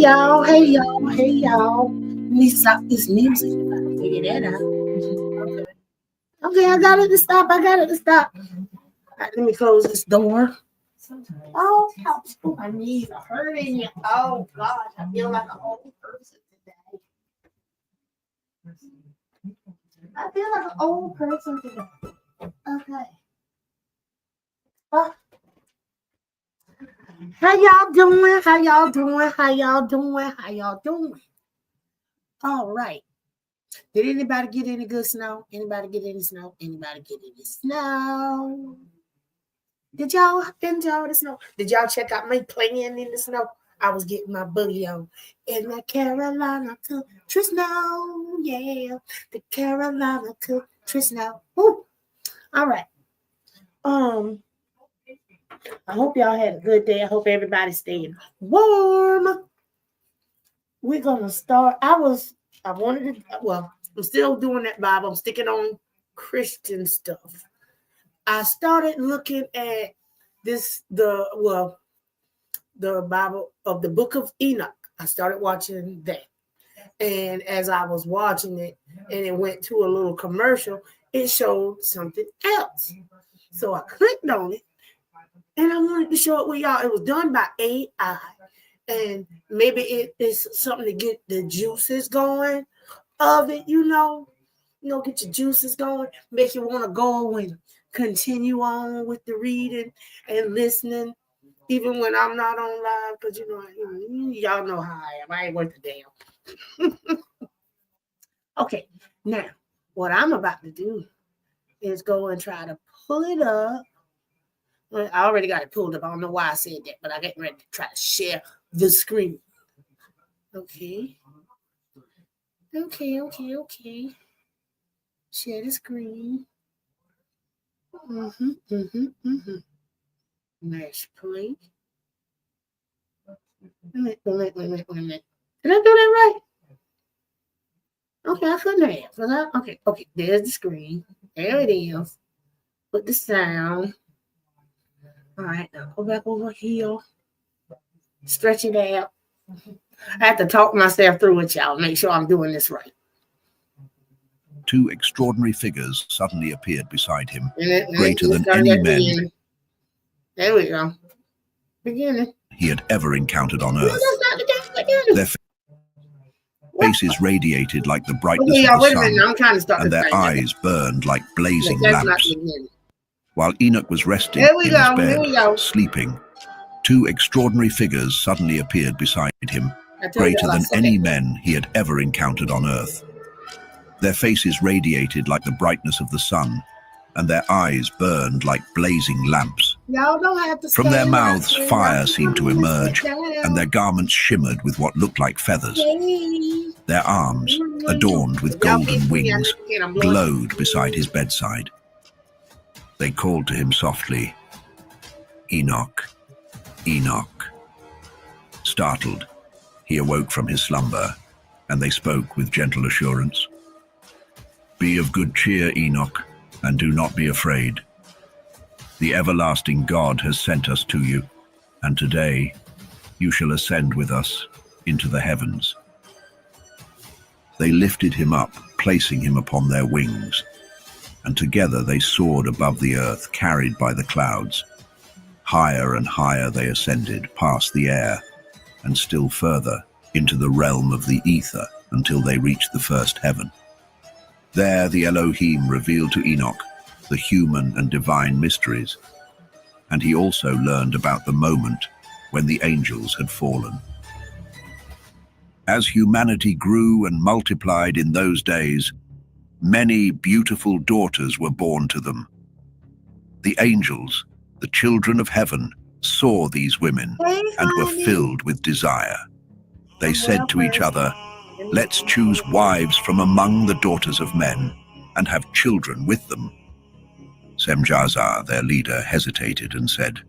y'all, hey y'all, hey y'all. Let me stop this music. If I can figure that out. Okay, I got it to stop. I got it to stop. All right, let me close this door. Oh, my knees are hurting. Oh gosh, I feel like an old person today. I feel like an old person today. Okay. How y'all doing? How y'all doing? How y'all doing? How y'all doing? All right. Did anybody get any good snow? Anybody get any snow? Anybody get any snow? Did y'all enjoy the snow? Did y'all check out me playing in the snow? I was getting my boogie on in the Carolina country snow. Yeah, the Carolina country snow. Woo. All right. I hope y'all had a good day. I hope everybody's staying warm. We're gonna start. I'm still doing that Bible. I'm sticking on Christian stuff. I started looking at the Bible of the Book of Enoch. I started watching that. And as I was watching it and it went to a little commercial, it showed something else. So I clicked on it and I wanted to show it with y'all. It was done by AI. And maybe it is something to get the juices going of it, get your juices going, make you want to go and continue on with the reading and listening, even when I'm not on live, because y'all know how I am. I ain't worth a damn. Okay, now what I'm about to do is go and try to pull it up. Well, I already got it pulled up. I don't know why I said that, but I get ready to try to share the screen. Okay. Share the screen. Mash play. Wait a minute. Did I do that right? Okay, I couldn't have. Okay, there's the screen. There it is. Put the sound. All right, now go back over here. Stretch it out. I have to talk myself through it, y'all. Make sure I'm doing this right. Two extraordinary figures suddenly appeared beside him, greater than any men there we go. Beginning. He had ever encountered on earth. Their faces radiated like the brightness of the sun, and their eyes burned like blazing lamps. While Enoch was resting in his bed, sleeping, two extraordinary figures suddenly appeared beside him, greater than any men he had ever encountered on earth. Their faces radiated like the brightness of the sun, and their eyes burned like blazing lamps. From their mouths, fire seemed to emerge, and their garments shimmered with what looked like feathers. Their arms, adorned with golden wings, glowed beside his bedside. They called to him softly, "Enoch, Enoch." Startled, he awoke from his slumber, and they spoke with gentle assurance. "Be of good cheer, Enoch, and do not be afraid. The everlasting God has sent us to you, and today you shall ascend with us into the heavens." They lifted him up, placing him upon their wings, and together they soared above the earth, carried by the clouds. Higher and higher they ascended, past the air, and still further into the realm of the ether, until they reached the first heaven. There the Elohim revealed to Enoch the human and divine mysteries, and he also learned about the moment when the angels had fallen. As humanity grew and multiplied in those days, many beautiful daughters were born to them. The angels, the children of heaven, saw these women and were filled with desire. They said to each other, "Let's choose wives from among the daughters of men and have children with them." Semjazar, their leader, hesitated and said,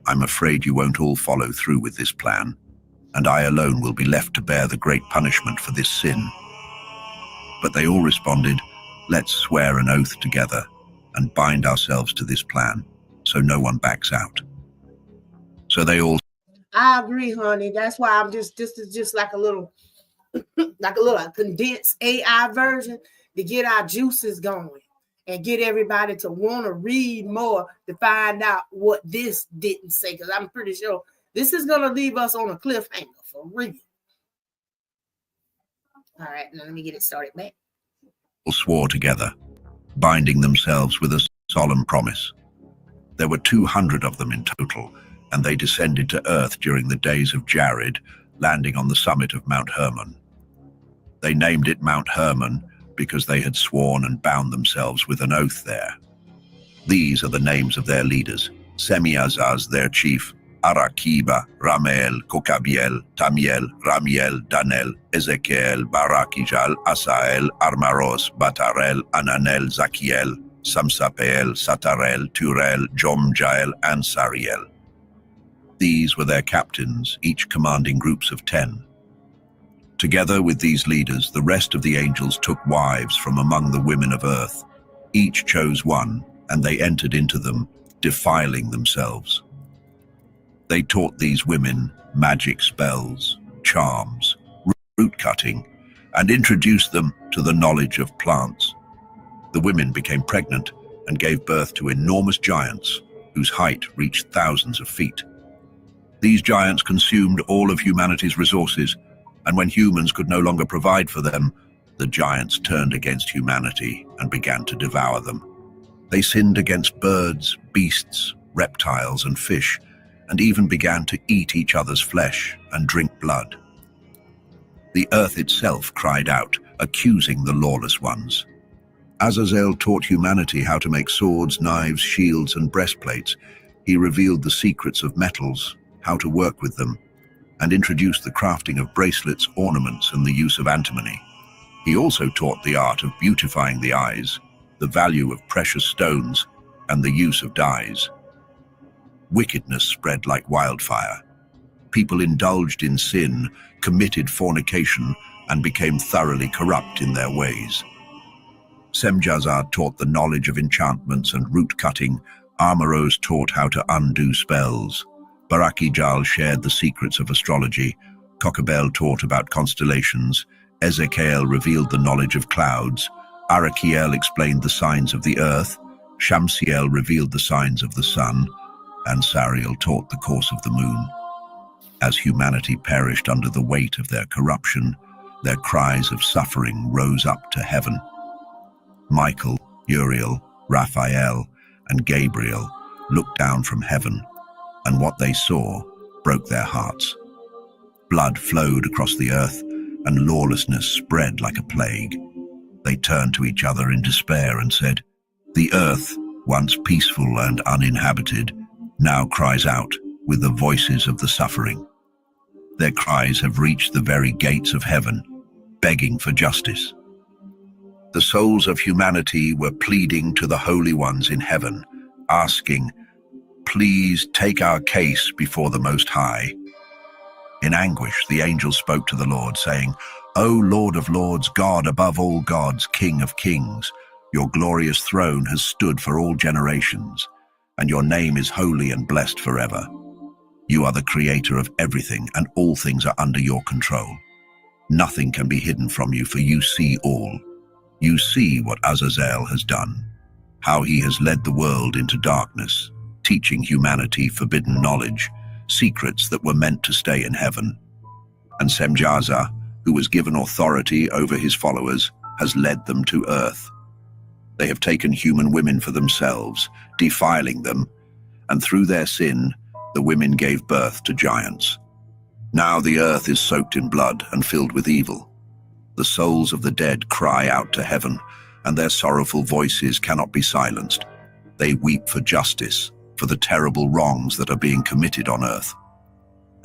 "I'm afraid you won't all follow through with this plan, and I alone will be left to bear the great punishment for this sin." But they all responded, "Let's swear an oath together and bind ourselves to this plan, so no one backs out." So they all... I agree, honey. That's why I'm this is just like a little condensed AI version to get our juices going and get everybody to want to read more to find out what this didn't say, because I'm pretty sure this is going to leave us on a cliffhanger for real. All right, now let me get it started back. Swore together, binding themselves with a solemn promise. There were 200 of them in total, and they descended to earth during the days of Jared, landing on the summit of Mount Hermon. They named it Mount Hermon because they had sworn and bound themselves with an oath there. These are the names of their leaders: Semiazaz, their chief, Arakiba, Ramel, Kokabiel, Tamiel, Ramiel, Danel, Ezekiel, Barakijal, Asael, Armaros, Batarel, Ananel, Zakiel, Samsapel, Satarel, Turel, Jomjael, and Sariel. These were their captains, each commanding groups of 10. Together with these leaders, the rest of the angels took wives from among the women of earth. Each chose one, and they entered into them, defiling themselves. They taught these women magic spells, charms, root cutting, and introduced them to the knowledge of plants. The women became pregnant and gave birth to enormous giants whose height reached thousands of feet. These giants consumed all of humanity's resources, and when humans could no longer provide for them, the giants turned against humanity and began to devour them. They sinned against birds, beasts, reptiles, and fish, and even began to eat each other's flesh and drink blood. The earth itself cried out, accusing the lawless ones. Azazel taught humanity how to make swords, knives, shields, and breastplates. He revealed the secrets of metals, how to work with them, and introduced the crafting of bracelets, ornaments, and the use of antimony. He also taught the art of beautifying the eyes, the value of precious stones, and the use of dyes. Wickedness spread like wildfire. People indulged in sin, committed fornication, and became thoroughly corrupt in their ways. Semjazar taught the knowledge of enchantments and root cutting. Armaros taught how to undo spells. Barakijal shared the secrets of astrology. Kokabel taught about constellations. Ezekiel revealed the knowledge of clouds. Arakiel explained the signs of the earth. Shamsiel revealed the signs of the sun. And Sariel taught the course of the moon. As humanity perished under the weight of their corruption, their cries of suffering rose up to heaven. Michael, Uriel, Raphael, and Gabriel looked down from heaven, and what they saw broke their hearts. Blood flowed across the earth, and lawlessness spread like a plague. They turned to each other in despair and said, "The earth, once peaceful and uninhabited, now cries out with the voices of the suffering. Their cries have reached the very gates of heaven, begging for justice." The souls of humanity were pleading to the holy ones in heaven, asking, "Please take our case before the Most High." In anguish, the angels spoke to the Lord, saying, "O Lord of lords, God above all gods, King of kings, your glorious throne has stood for all generations, and your name is holy and blessed forever. You are the creator of everything, and all things are under your control. Nothing can be hidden from you, for you see all. You see what Azazel has done, how he has led the world into darkness, teaching humanity forbidden knowledge, secrets that were meant to stay in heaven. And Semjaza, who was given authority over his followers, has led them to earth. They have taken human women for themselves, defiling them, and through their sin, the women gave birth to giants. Now the earth is soaked in blood and filled with evil. The souls of the dead cry out to heaven, and their sorrowful voices cannot be silenced. They weep for justice, for the terrible wrongs that are being committed on earth.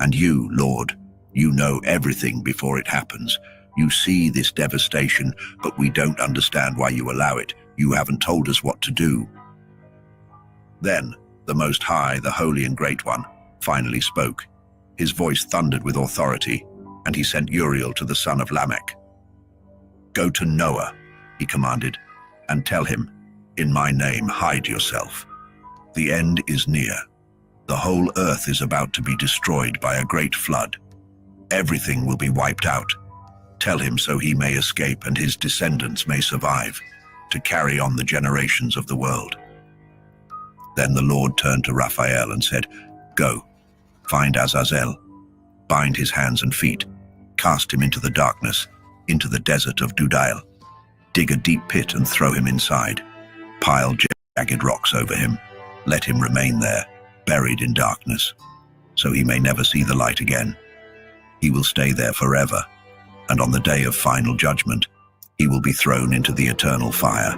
And you, Lord, you know everything before it happens. You see this devastation, but we don't understand why you allow it. You haven't told us what to do." Then the Most High, the Holy and Great One, finally spoke. His voice thundered with authority, and he sent Uriel to the son of Lamech. "Go to Noah," he commanded, "and tell him, 'In my name hide yourself. The end is near. The whole earth is about to be destroyed by a great flood. Everything will be wiped out. Tell him so he may escape and his descendants may survive, to carry on the generations of the world." Then the Lord turned to Raphael and said, "Go, find Azazel, bind his hands and feet, cast him into the darkness, into the desert of Dudail. Dig a deep pit and throw him inside. Pile jagged rocks over him. Let him remain there, buried in darkness, so he may never see the light again. He will stay there forever, and on the day of final judgment, he will be thrown into the eternal fire.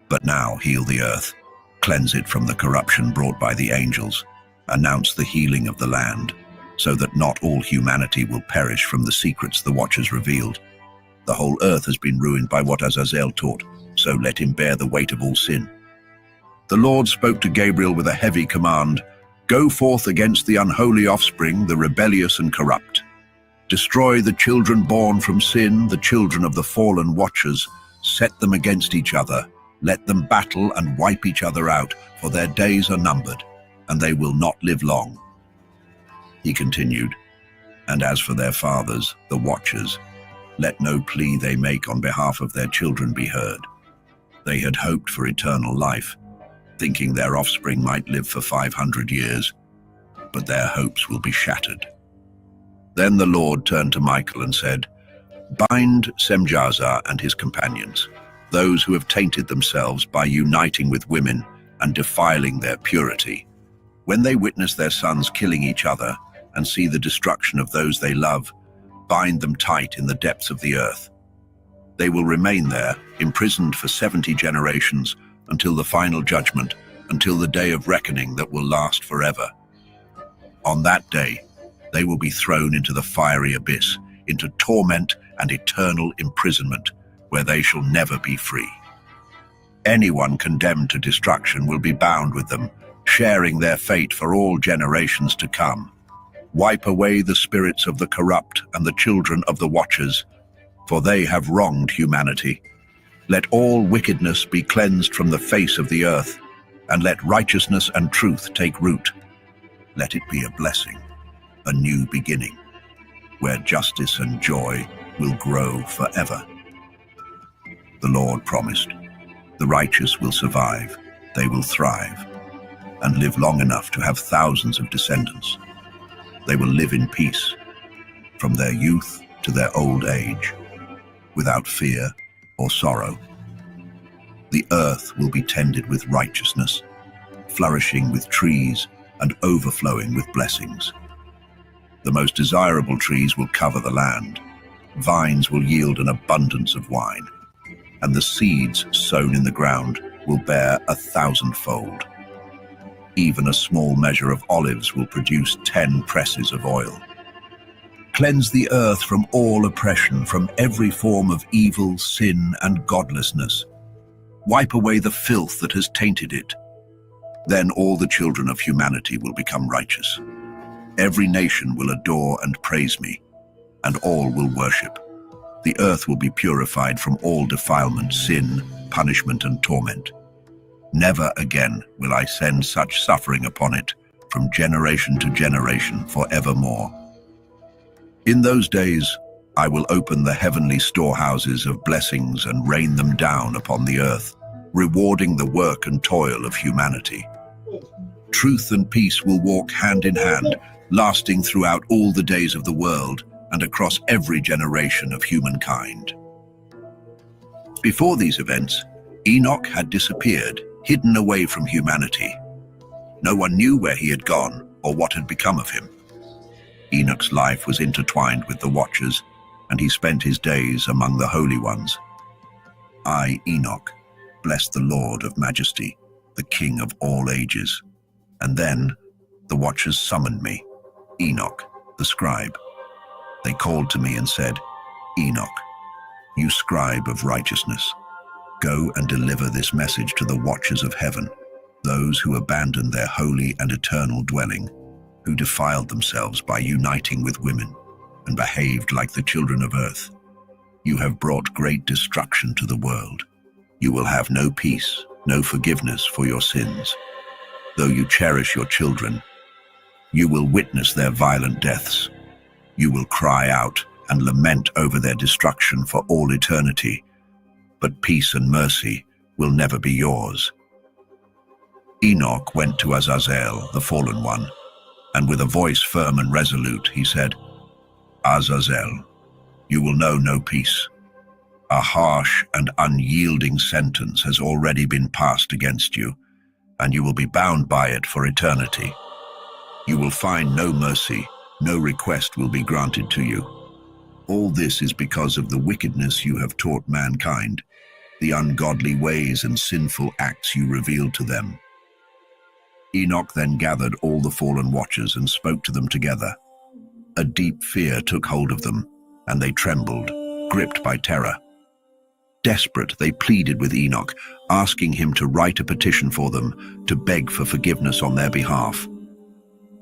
But now heal the earth, cleanse it from the corruption brought by the angels, announce the healing of the land, so that not all humanity will perish from the secrets the watchers revealed. The whole earth has been ruined by what Azazel taught, so let him bear the weight of all sin." The Lord spoke to Gabriel with a heavy command, "Go forth against the unholy offspring, the rebellious and corrupt. Destroy the children born from sin, the children of the fallen watchers. Set them against each other. Let them battle and wipe each other out, for their days are numbered, and they will not live long." He continued, "And as for their fathers, the watchers, let no plea they make on behalf of their children be heard. They had hoped for eternal life, thinking their offspring might live for 500 years, but their hopes will be shattered." Then the Lord turned to Michael and said, "Bind Semjaza and his companions, those who have tainted themselves by uniting with women and defiling their purity. When they witness their sons killing each other and see the destruction of those they love, bind them tight in the depths of the earth. They will remain there, imprisoned for 70 generations, until the final judgment, until the day of reckoning that will last forever. On that day, they will be thrown into the fiery abyss, into torment and eternal imprisonment, where they shall never be free. Anyone condemned to destruction will be bound with them, sharing their fate for all generations to come. Wipe away the spirits of the corrupt and the children of the watchers, for they have wronged humanity. Let all wickedness be cleansed from the face of the earth, and let righteousness and truth take root. Let it be a blessing, a new beginning, where justice and joy will grow forever." The Lord promised, "The righteous will survive, they will thrive, and live long enough to have thousands of descendants. They will live in peace, from their youth to their old age, without fear or sorrow. The earth will be tended with righteousness, flourishing with trees and overflowing with blessings. The most desirable trees will cover the land, vines will yield an abundance of wine, and the seeds sown in the ground will bear 1,000-fold. Even a small measure of olives will produce 10 presses of oil. Cleanse the earth from all oppression, from every form of evil, sin, and godlessness. Wipe away the filth that has tainted it. Then all the children of humanity will become righteous. Every nation will adore and praise me, and all will worship. The earth will be purified from all defilement, sin, punishment, and torment. Never again will I send such suffering upon it, from generation to generation, forevermore. In those days, I will open the heavenly storehouses of blessings and rain them down upon the earth, rewarding the work and toil of humanity. Truth and peace will walk hand in hand, lasting throughout all the days of the world and across every generation of humankind." Before these events, Enoch had disappeared, hidden away from humanity. No one knew where he had gone or what had become of him. Enoch's life was intertwined with the watchers, and he spent his days among the holy ones. I, Enoch, bless the Lord of majesty, the King of all ages. And then the watchers summoned me, Enoch, the scribe. They called to me and said, "Enoch, you scribe of righteousness, go and deliver this message to the watchers of heaven, those who abandoned their holy and eternal dwelling, who defiled themselves by uniting with women and behaved like the children of earth. You have brought great destruction to the world. You will have no peace, no forgiveness for your sins. Though you cherish your children, You will witness their violent deaths. You will cry out and lament over their destruction for all eternity, but peace and mercy will never be yours. Enoch went to Azazel, the fallen one, and with a voice firm and resolute, he said, Azazel, you will know no peace. A harsh and unyielding sentence has already been passed against you, and you will be bound by it for eternity. You will find no mercy, no request will be granted to you. All this is because of the wickedness you have taught mankind, the ungodly ways and sinful acts you revealed to them. Enoch then gathered all the fallen watchers and spoke to them together. A deep fear took hold of them, and they trembled, gripped by terror. Desperate, they pleaded with Enoch, asking him to write a petition for them, to beg for forgiveness on their behalf.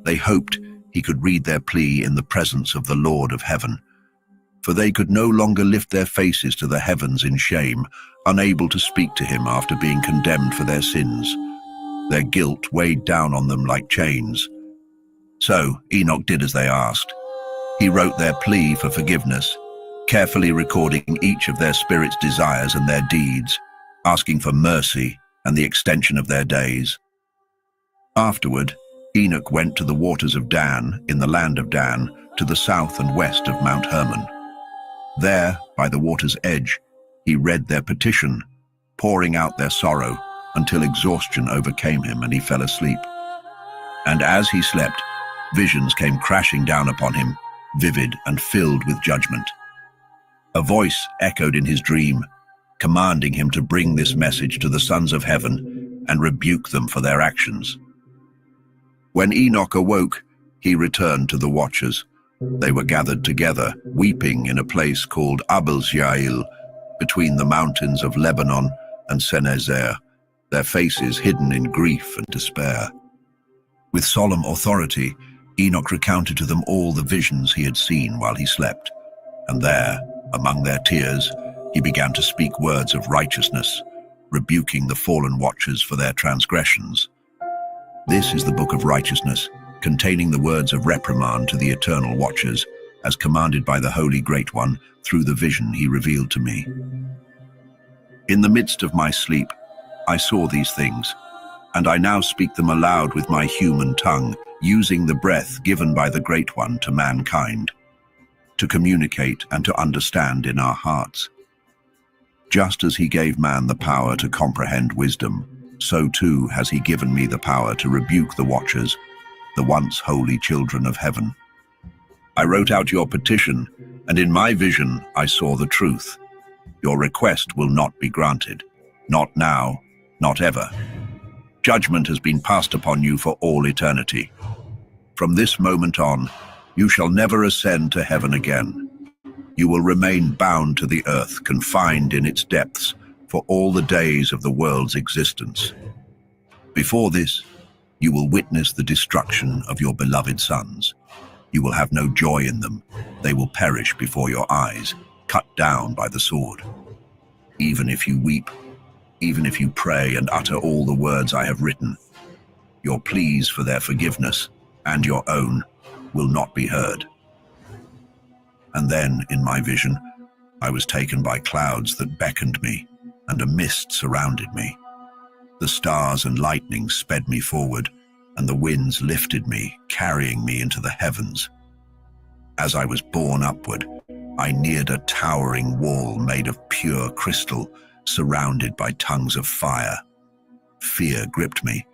They hoped he could read their plea in the presence of the Lord of heaven, for they could no longer lift their faces to the heavens in shame, unable to speak to him after being condemned for their sins. Their guilt weighed down on them like chains. So Enoch did as they asked. He wrote their plea for forgiveness, carefully recording each of their spirit's desires and their deeds, asking for mercy and the extension of their days. Afterward, Enoch went to the waters of Dan, in the land of Dan, to the south and west of Mount Hermon. There, by the water's edge, he read their petition, pouring out their sorrow, until exhaustion overcame him and he fell asleep. And as he slept, visions came crashing down upon him, vivid and filled with judgment. A voice echoed in his dream, commanding him to bring this message to the sons of heaven and rebuke them for their actions. When Enoch awoke, he returned to the watchers. They were gathered together, weeping in a place called Abel-Jail, between the mountains of Lebanon and Senezer, their faces hidden in grief and despair. With solemn authority, Enoch recounted to them all the visions he had seen while he slept, and there, among their tears, he began to speak words of righteousness, rebuking the fallen watchers for their transgressions. This is the Book of Righteousness, containing the words of reprimand to the eternal watchers, as commanded by the Holy Great One through the vision he revealed to me. In the midst of my sleep, I saw these things, and I now speak them aloud with my human tongue, using the breath given by the Great One to mankind, to communicate and to understand in our hearts. Just as he gave man the power to comprehend wisdom, so too has he given me the power to rebuke the watchers, the once holy children of heaven. I wrote out your petition, and in my vision I saw the truth. Your request will not be granted, not now, not ever. Judgment has been passed upon you for all eternity. From this moment on, you shall never ascend to heaven again. You will remain bound to the earth, confined in its depths, for all the days of the world's existence. Before this, you will witness the destruction of your beloved sons. You will have no joy in them. They will perish before your eyes, cut down by the sword. Even if you weep, even if you pray and utter all the words I have written, your pleas for their forgiveness and your own will not be heard. And then, in my vision, I was taken by clouds that beckoned me, and a mist surrounded me. The stars and lightning sped me forward, and the winds lifted me, carrying me into the heavens. As I was borne upward, I neared a towering wall made of pure crystal, surrounded by tongues of fire. Fear gripped me.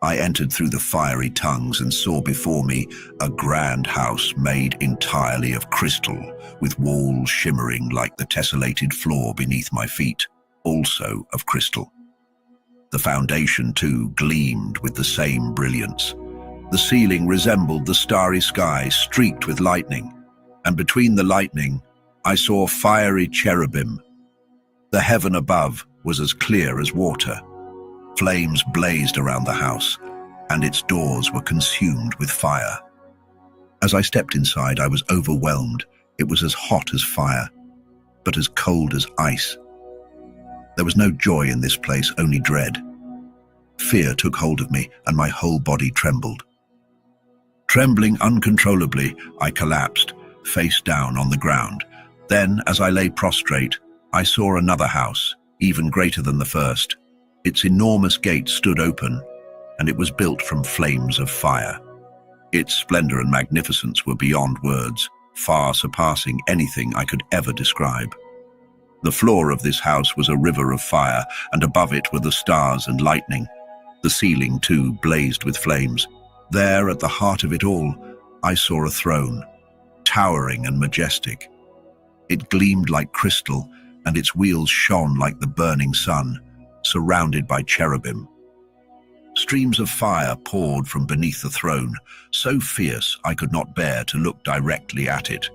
I entered through the fiery tongues and saw before me a grand house made entirely of crystal, with walls shimmering like the tessellated floor beneath my feet, also of crystal. The foundation, too, gleamed with the same brilliance. The ceiling resembled the starry sky, streaked with lightning, and between the lightning, I saw fiery cherubim. The heaven above was as clear as water. Flames blazed around the house, and its doors were consumed with fire. As I stepped inside, I was overwhelmed. It was as hot as fire, but as cold as ice. There was no joy in this place, only dread. Fear took hold of me, and my whole body trembled. Trembling uncontrollably, I collapsed, face down on the ground. Then, as I lay prostrate, I saw another house, even greater than the first. Its enormous gate stood open, and it was built from flames of fire. Its splendor and magnificence were beyond words, far surpassing anything I could ever describe. The floor of this house was a river of fire, and above it were the stars and lightning. The ceiling, too, blazed with flames. There, at the heart of it all, I saw a throne, towering and majestic. It gleamed like crystal, and its wheels shone like the burning sun, surrounded by cherubim. Streams of fire poured from beneath the throne, so fierce I could not bear to look directly at it.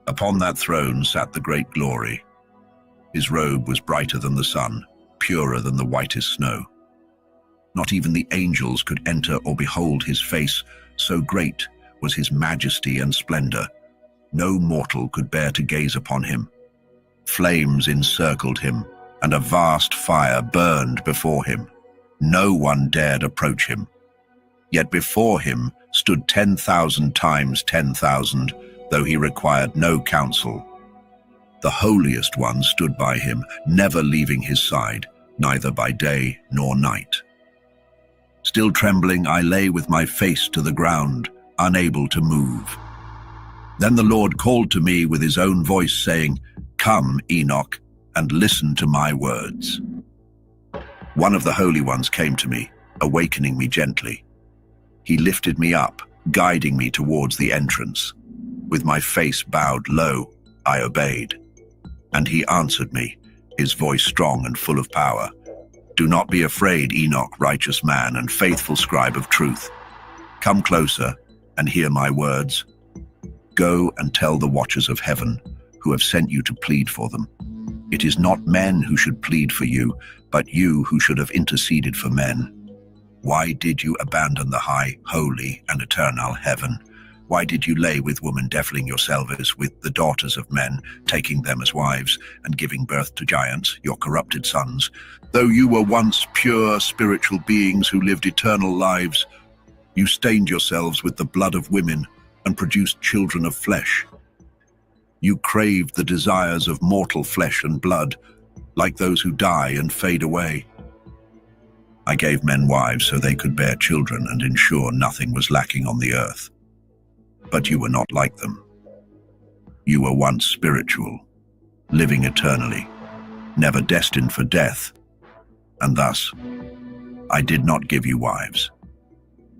Upon that throne sat the great glory. His robe was brighter than the sun, purer than the whitest snow. Not even the angels could enter or behold his face, so great was his majesty and splendor. No mortal could bear to gaze upon him. Flames encircled him, and a vast fire burned before him. No one dared approach him. Yet before him stood 10,000 times 10,000, though he required no counsel. The holiest one stood by him, never leaving his side, neither by day nor night. Still trembling, I lay with my face to the ground, unable to move. Then the Lord called to me with his own voice, saying, "Come, Enoch, and listen to my words." One of the holy ones came to me, awakening me gently. He lifted me up, guiding me towards the entrance. With my face bowed low, I obeyed. And he answered me, his voice strong and full of power. "Do not be afraid, Enoch, righteous man and faithful scribe of truth. Come closer and hear my words. Go and tell the watchers of heaven, who have sent you to plead for them. It is not men who should plead for you, but you who should have interceded for men. Why did you abandon the high, holy, and eternal heaven? Why did you lay with women, defiling yourselves with the daughters of men, taking them as wives, and giving birth to giants, your corrupted sons? Though you were once pure spiritual beings who lived eternal lives, you stained yourselves with the blood of women and produced children of flesh. You craved the desires of mortal flesh and blood, like those who die and fade away. I gave men wives so they could bear children and ensure nothing was lacking on the earth. But you were not like them. You were once spiritual, living eternally, never destined for death. And thus, I did not give you wives.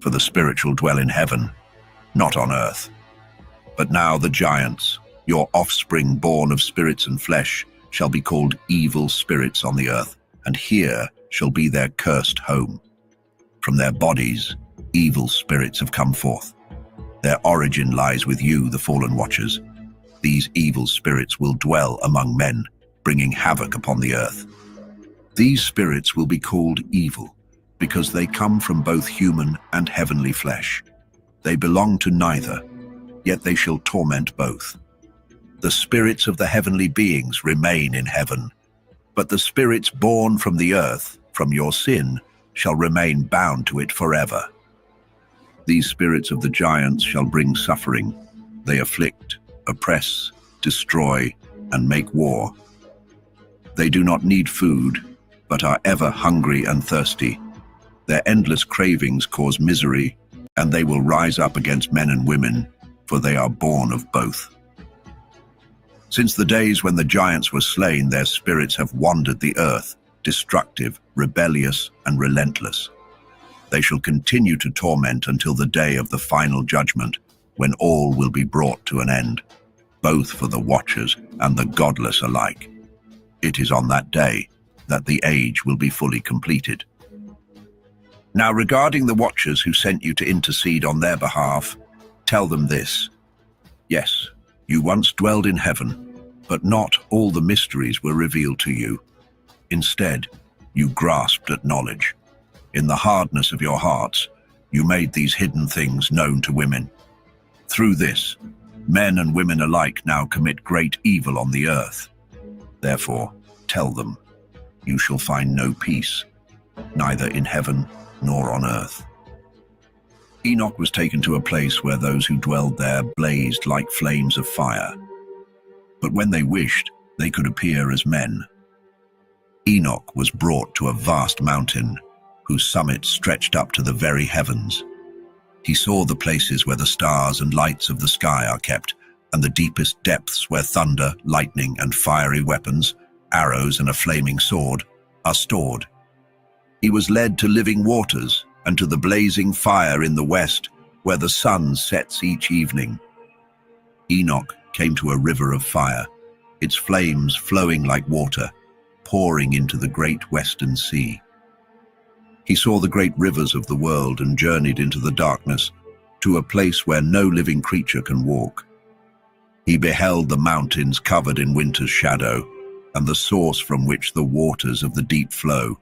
For the spiritual dwell in heaven, not on earth. But now the giants, your offspring born of spirits and flesh, shall be called evil spirits on the earth, and here shall be their cursed home. From their bodies, evil spirits have come forth. Their origin lies with you, the fallen watchers. These evil spirits will dwell among men, bringing havoc upon the earth. These spirits will be called evil, because they come from both human and heavenly flesh. They belong to neither, yet they shall torment both. The spirits of the heavenly beings remain in heaven, but the spirits born from the earth, from your sin, shall remain bound to it forever. These spirits of the giants shall bring suffering. They afflict, oppress, destroy, and make war. They do not need food, but are ever hungry and thirsty. Their endless cravings cause misery, and they will rise up against men and women, for they are born of both. Since the days when the giants were slain, their spirits have wandered the earth, destructive, rebellious, and relentless. They shall continue to torment until the day of the final judgment, when all will be brought to an end, both for the watchers and the godless alike. It is on that day that the age will be fully completed. Now, regarding the watchers who sent you to intercede on their behalf, tell them this. Yes, you once dwelled in heaven, but not all the mysteries were revealed to you. Instead, you grasped at knowledge. In the hardness of your hearts, you made these hidden things known to women. Through this, men and women alike now commit great evil on the earth. Therefore, tell them, you shall find no peace, neither in heaven nor on earth. Enoch was taken to a place where those who dwelled there blazed like flames of fire. But when they wished, they could appear as men. Enoch was brought to a vast mountain, whose summit stretched up to the very heavens. He saw the places where the stars and lights of the sky are kept, and the deepest depths where thunder, lightning, and fiery weapons, arrows and a flaming sword, are stored. He was led to living waters, and to the blazing fire in the west, where the sun sets each evening. Enoch came to a river of fire, its flames flowing like water, pouring into the great western sea. He saw the great rivers of the world and journeyed into the darkness, to a place where no living creature can walk. He beheld the mountains covered in winter's shadow, and the source from which the waters of the deep flow.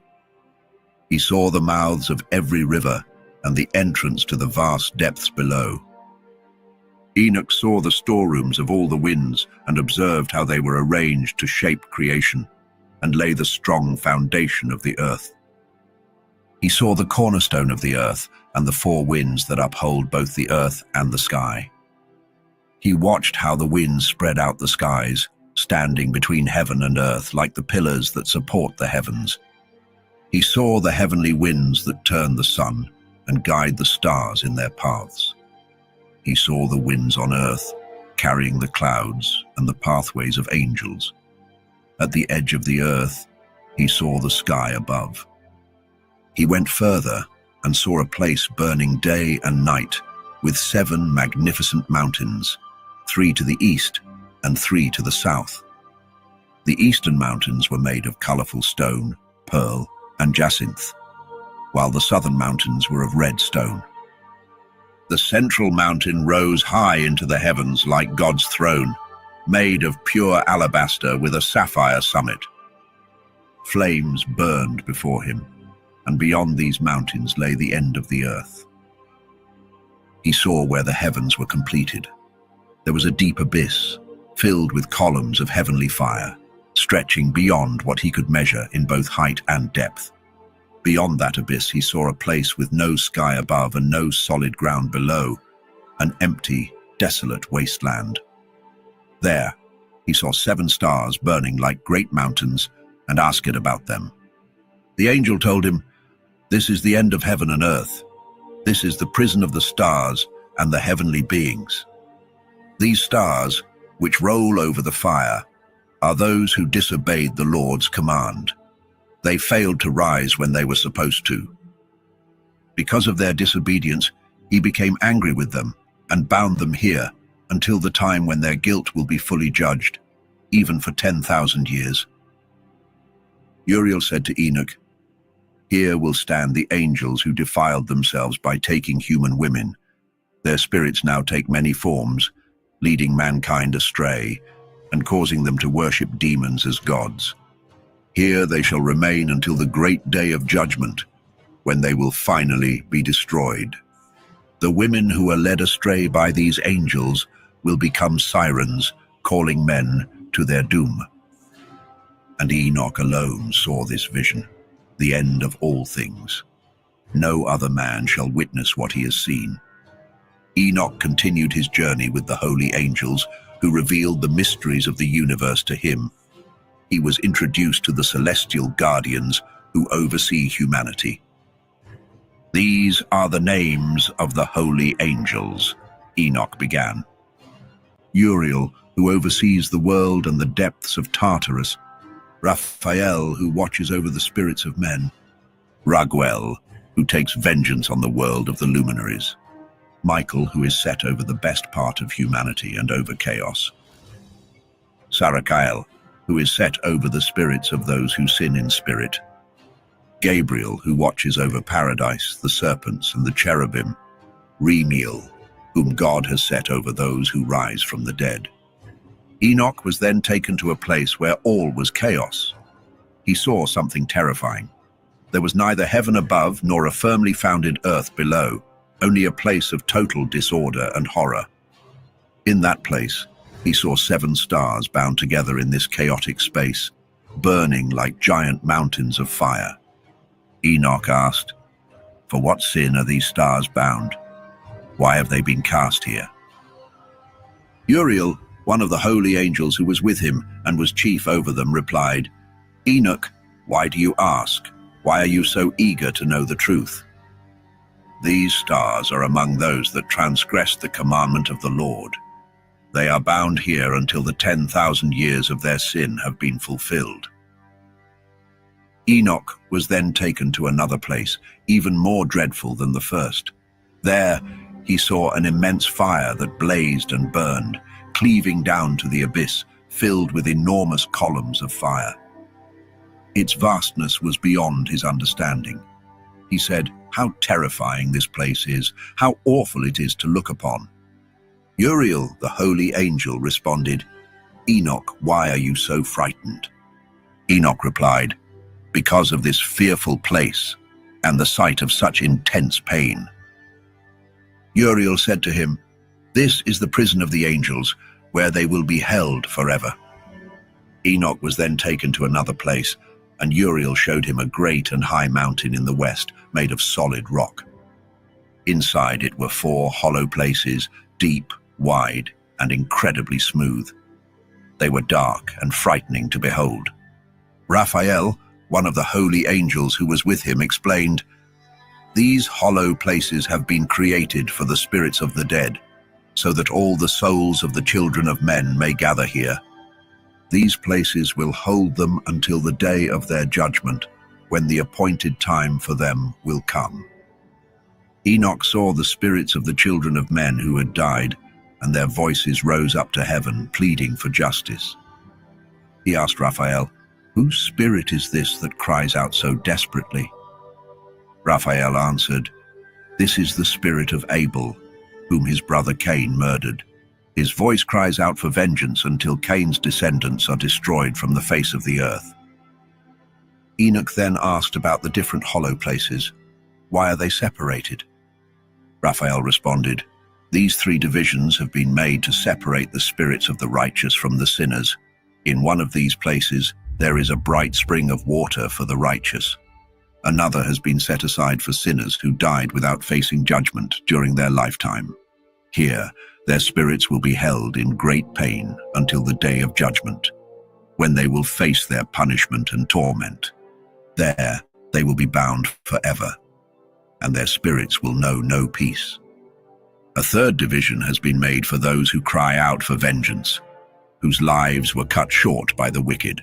He saw the mouths of every river and the entrance to the vast depths below. Enoch saw the storerooms of all the winds and observed how they were arranged to shape creation and lay the strong foundation of the earth. He saw the cornerstone of the earth and the four winds that uphold both the earth and the sky. He watched how the winds spread out the skies, standing between heaven and earth like the pillars that support the heavens. He saw the heavenly winds that turn the sun and guide the stars in their paths. He saw the winds on earth, carrying the clouds and the pathways of angels. At the edge of the earth, he saw the sky above. He went further and saw a place burning day and night, with 7 magnificent mountains, 3 to the east and 3 to the south. The eastern mountains were made of colorful stone, pearl, and jacinth, while the southern mountains were of red stone. The central mountain rose high into the heavens like God's throne, made of pure alabaster with a sapphire summit. Flames burned before him, and beyond these mountains lay the end of the earth. He saw where the heavens were completed. There was a deep abyss, filled with columns of heavenly fire, stretching beyond what he could measure in both height and depth. Beyond that abyss he saw a place with no sky above and no solid ground below, an empty, desolate wasteland. There, he saw 7 stars burning like great mountains and asked about them. The angel told him, "This is the end of heaven and earth. This is the prison of the stars and the heavenly beings. These stars, which roll over the fire, are those who disobeyed the Lord's command. They failed to rise when they were supposed to. Because of their disobedience, he became angry with them and bound them here until the time when their guilt will be fully judged, even for 10,000 years. Uriel said to Enoch, "Here will stand the angels who defiled themselves by taking human women. Their spirits now take many forms, leading mankind astray and causing them to worship demons as gods. Here they shall remain until the great day of judgment, when they will finally be destroyed. The women who are led astray by these angels will become sirens, calling men to their doom." And Enoch alone saw this vision, the end of all things. No other man shall witness what he has seen. Enoch continued his journey with the holy angels, who revealed the mysteries of the universe to him. He was introduced to the celestial guardians who oversee humanity. "These are the names of the holy angels," Enoch began. Uriel, who oversees the world and the depths of Tartarus; Raphael, who watches over the spirits of men; Raguel, who takes vengeance on the world of the luminaries; Michael, who is set over the best part of humanity and over chaos; Sarakiel, who is set over the spirits of those who sin in spirit; Gabriel, who watches over paradise, the serpents, and the cherubim; Remiel, whom God has set over those who rise from the dead. Enoch was then taken to a place where all was chaos. He saw something terrifying. There was neither heaven above nor a firmly founded earth below, only a place of total disorder and horror. In that place, he saw 7 stars bound together in this chaotic space, burning like giant mountains of fire. Enoch asked, "For what sin are these stars bound? Why have they been cast here?" Uriel, one of the holy angels who was with him and was chief over them, replied, "Enoch, why do you ask? Why are you so eager to know the truth? These stars are among those that transgressed the commandment of the Lord. They are bound here until the 10,000 years of their sin have been fulfilled." Enoch was then taken to another place, even more dreadful than the first. There he saw an immense fire that blazed and burned, cleaving down to the abyss, filled with enormous columns of fire. Its vastness was beyond his understanding. He said, "How terrifying this place is, how awful it is to look upon." Uriel, the holy angel, responded, "Enoch, why are you so frightened?" Enoch replied, "Because of this fearful place and the sight of such intense pain." Uriel said to him, "This is the prison of the angels, where they will be held forever." Enoch was then taken to another place, and Uriel showed him a great and high mountain in the west, made of solid rock. Inside it were 4 hollow places, deep, wide, and incredibly smooth. They were dark and frightening to behold. Raphael, one of the holy angels who was with him, explained, "These hollow places have been created for the spirits of the dead, so that all the souls of the children of men may gather here. These places will hold them until the day of their judgment, when the appointed time for them will come." Enoch saw the spirits of the children of men who had died, and their voices rose up to heaven, pleading for justice. He asked Raphael, "Whose spirit is this that cries out so desperately?" Raphael answered, "This is the spirit of Abel, whom his brother Cain murdered. His voice cries out for vengeance until Cain's descendants are destroyed from the face of the earth." Enoch then asked about the different hollow places. "Why are they separated?" Raphael responded, "These 3 divisions have been made to separate the spirits of the righteous from the sinners. In one of these places, there is a bright spring of water for the righteous. Another has been set aside for sinners who died without facing judgment during their lifetime. Here, their spirits will be held in great pain until the day of judgment, when they will face their punishment and torment. There, they will be bound forever, and their spirits will know no peace. A 3rd division has been made for those who cry out for vengeance, whose lives were cut short by the wicked.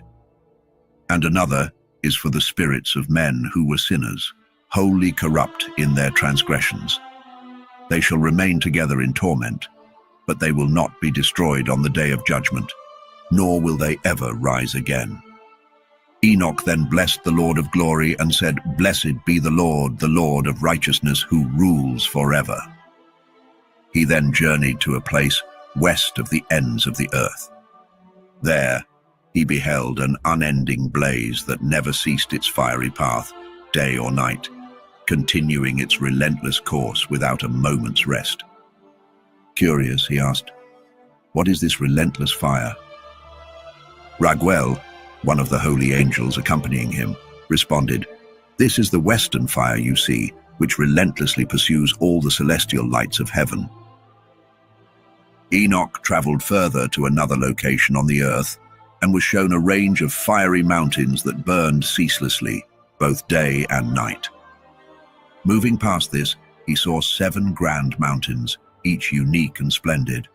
And another is for the spirits of men who were sinners, wholly corrupt in their transgressions. They shall remain together in torment, but they will not be destroyed on the day of judgment, nor will they ever rise again." Enoch then blessed the Lord of glory and said, "Blessed be the Lord of righteousness, who rules forever." He then journeyed to a place west of the ends of the earth. There, he beheld an unending blaze that never ceased its fiery path, day or night, continuing its relentless course without a moment's rest. Curious, he asked, "What is this relentless fire?" Raguel, one of the holy angels accompanying him, responded, "This is the western fire you see, which relentlessly pursues all the celestial lights of heaven." Enoch traveled further to another location on the earth and was shown a range of fiery mountains that burned ceaselessly, both day and night. Moving past this, he saw 7 grand mountains, each unique and splendid.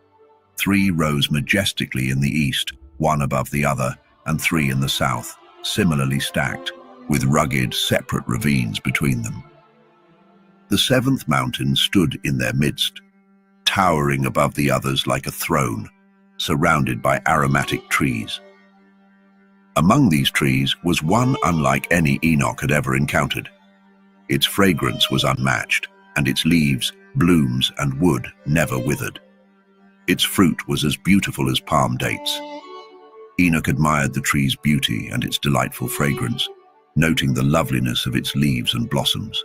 3 rose majestically in the east, 1 above the other, and 3 in the south, similarly stacked, with rugged, separate ravines between them. The 7th mountain stood in their midst, towering above the others like a throne, surrounded by aromatic trees. Among these trees was one unlike any Enoch had ever encountered. Its fragrance was unmatched, and its leaves, blooms, and wood never withered. Its fruit was as beautiful as palm dates. Enoch admired the tree's beauty and its delightful fragrance, noting the loveliness of its leaves and blossoms.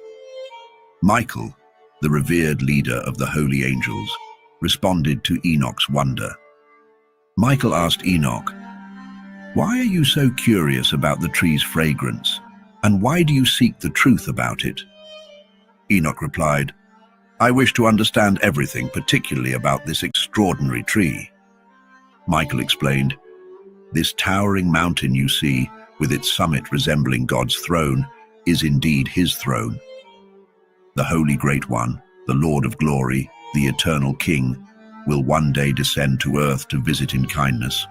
Michael, the revered leader of the holy angels, responded to Enoch's wonder. Michael asked Enoch, "Why are you so curious about the tree's fragrance, and why do you seek the truth about it?" Enoch replied, I wish to understand everything, particularly about this extraordinary tree. Michael explained, "This towering mountain you see, with its summit resembling God's throne, is indeed his throne. The Holy Great One, the Lord of Glory, the Eternal King, will one day descend to earth to visit in kindness.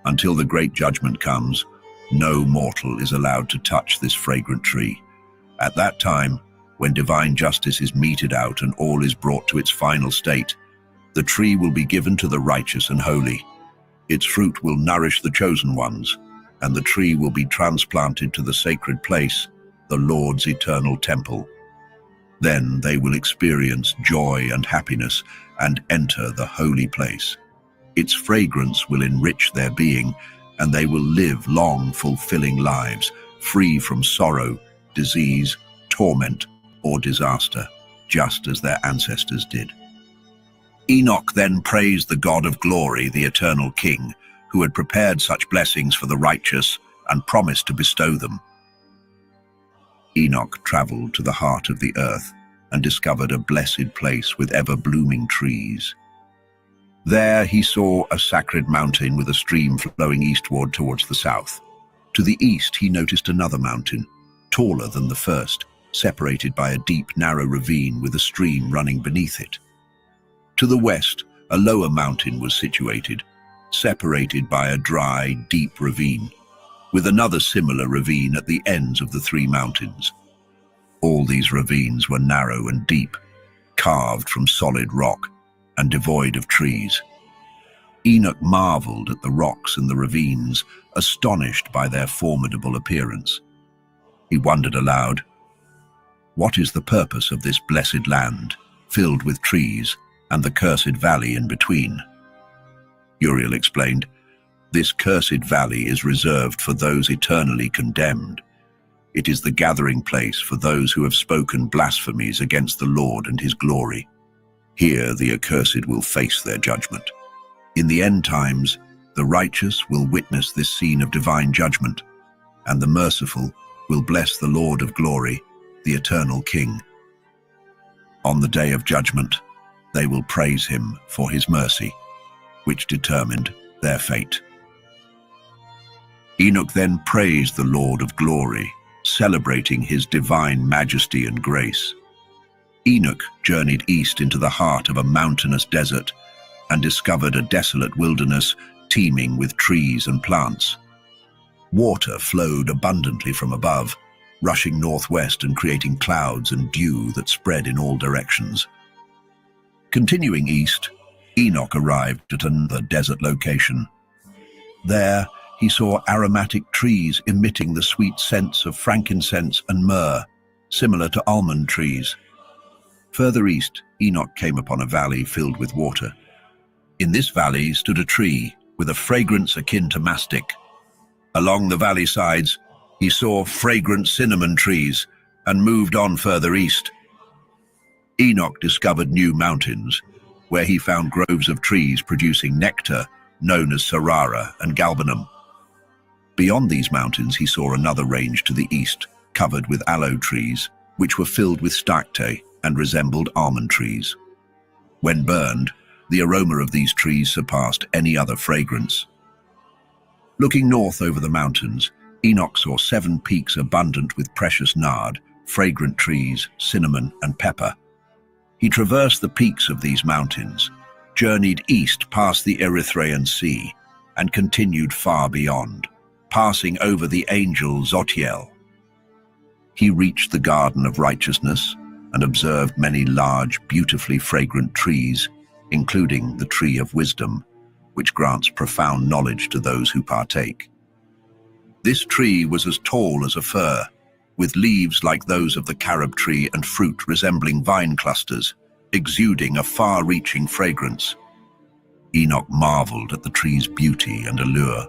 Until the great judgment comes, no mortal is allowed to touch this fragrant tree. At that time, when divine justice is meted out and all is brought to its final state, the tree will be given to the righteous and holy. Its fruit will nourish the chosen ones, and the tree will be transplanted to the sacred place, the Lord's eternal temple. Then they will experience joy and happiness and enter the holy place. Its fragrance will enrich their being, and they will live long, fulfilling lives, free from sorrow, disease, torment, or disaster, just as their ancestors did." Enoch then praised the God of glory, the eternal King, who had prepared such blessings for the righteous and promised to bestow them. Enoch traveled to the heart of the earth and discovered a blessed place with ever-blooming trees. There he saw a sacred mountain with a stream flowing eastward towards the south. To the east he noticed another mountain, taller than the first, separated by a deep, narrow ravine with a stream running beneath it. To the west, a lower mountain was situated, separated by a dry, deep ravine, with another similar ravine at the ends of the three mountains. All these ravines were narrow and deep, carved from solid rock, and devoid of trees. Enoch marveled at the rocks and the ravines, astonished by their formidable appearance. He wondered aloud, "What is the purpose of this blessed land, filled with trees, and the cursed valley in between?" Uriel explained, "This cursed valley is reserved for those eternally condemned. It is the gathering place for those who have spoken blasphemies against the Lord and his glory. Here the accursed will face their judgment. In the end times, the righteous will witness this scene of divine judgment, and the merciful will bless the Lord of glory, the eternal King. On the day of judgment, they will praise him for his mercy, which determined their fate." Enoch then praised the Lord of glory, celebrating his divine majesty and grace. Enoch journeyed east into the heart of a mountainous desert and discovered a desolate wilderness teeming with trees and plants. Water flowed abundantly from above, rushing northwest and creating clouds and dew that spread in all directions. Continuing east, Enoch arrived at another desert location. There, he saw aromatic trees emitting the sweet scents of frankincense and myrrh, similar to almond trees. Further east, Enoch came upon a valley filled with water. In this valley stood a tree with a fragrance akin to mastic. Along the valley sides, he saw fragrant cinnamon trees and moved on further east. Enoch discovered new mountains, where he found groves of trees producing nectar, known as sarara and galbanum. Beyond these mountains, he saw another range to the east, covered with aloe trees, which were filled with stacte and resembled almond trees. When burned, the aroma of these trees surpassed any other fragrance. Looking north over the mountains, Enoch saw 7 peaks abundant with precious nard, fragrant trees, cinnamon, and pepper. He traversed the peaks of these mountains, journeyed east past the Erythraean Sea, and continued far beyond, passing over the angel Zotiel. He reached the Garden of Righteousness and observed many large, beautifully fragrant trees, including the Tree of Wisdom, which grants profound knowledge to those who partake. This tree was as tall as a fir, with leaves like those of the carob tree and fruit resembling vine clusters, exuding a far-reaching fragrance. Enoch marveled at the tree's beauty and allure.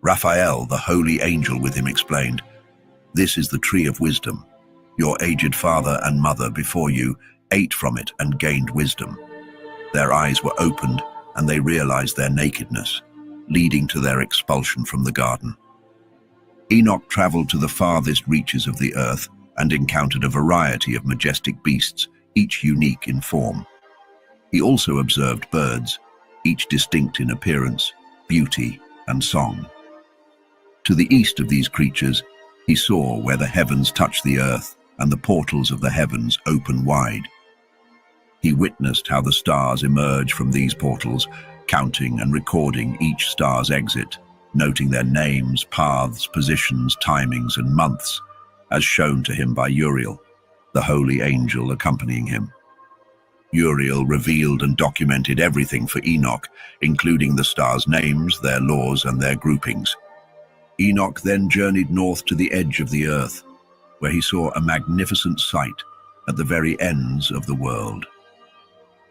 Raphael, the holy angel with him, explained, "This is the tree of wisdom. Your aged father and mother before you ate from it and gained wisdom. Their eyes were opened and they realized their nakedness, leading to their expulsion from the garden." Enoch traveled to the farthest reaches of the earth and encountered a variety of majestic beasts, each unique in form. He also observed birds, each distinct in appearance, beauty, and song. To the east of these creatures, he saw where the heavens touch the earth and the portals of the heavens open wide. He witnessed how the stars emerge from these portals, counting and recording each star's exit, noting their names, paths, positions, timings, and months, as shown to him by Uriel, the holy angel accompanying him. Uriel revealed and documented everything for Enoch, including the stars' names, their laws, and their groupings. Enoch then journeyed north to the edge of the earth, where he saw a magnificent sight at the very ends of the world.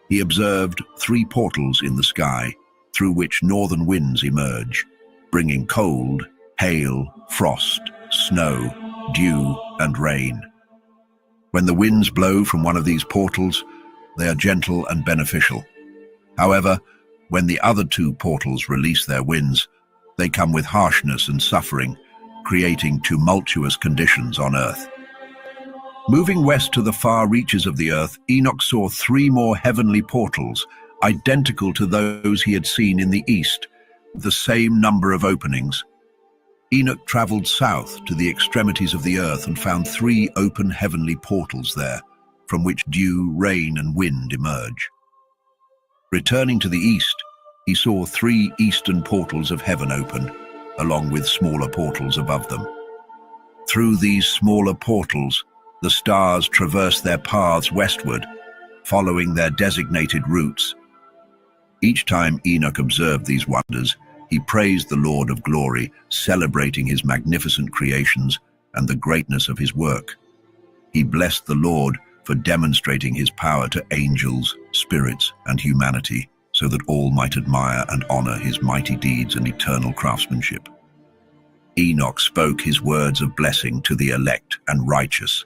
He observed 3 portals in the sky, through which northern winds emerge, bringing cold, hail, frost, snow, dew, and rain. When the winds blow from one of these portals, they are gentle and beneficial. However, when the other 2 portals release their winds, they come with harshness and suffering, creating tumultuous conditions on earth. Moving west to the far reaches of the earth, Enoch saw 3 more heavenly portals, identical to those he had seen in the east, with the same number of openings. Enoch traveled south to the extremities of the earth and found 3 open heavenly portals there, from which dew, rain, and wind emerge. Returning to the east, he saw 3 eastern portals of heaven open, along with smaller portals above them. Through these smaller portals, the stars traverse their paths westward, following their designated routes. Each time Enoch observed these wonders, he praised the Lord of glory, celebrating his magnificent creations and the greatness of his work. He blessed the Lord for demonstrating his power to angels, spirits, and humanity, so that all might admire and honor his mighty deeds and eternal craftsmanship. Enoch spoke his words of blessing to the elect and righteous,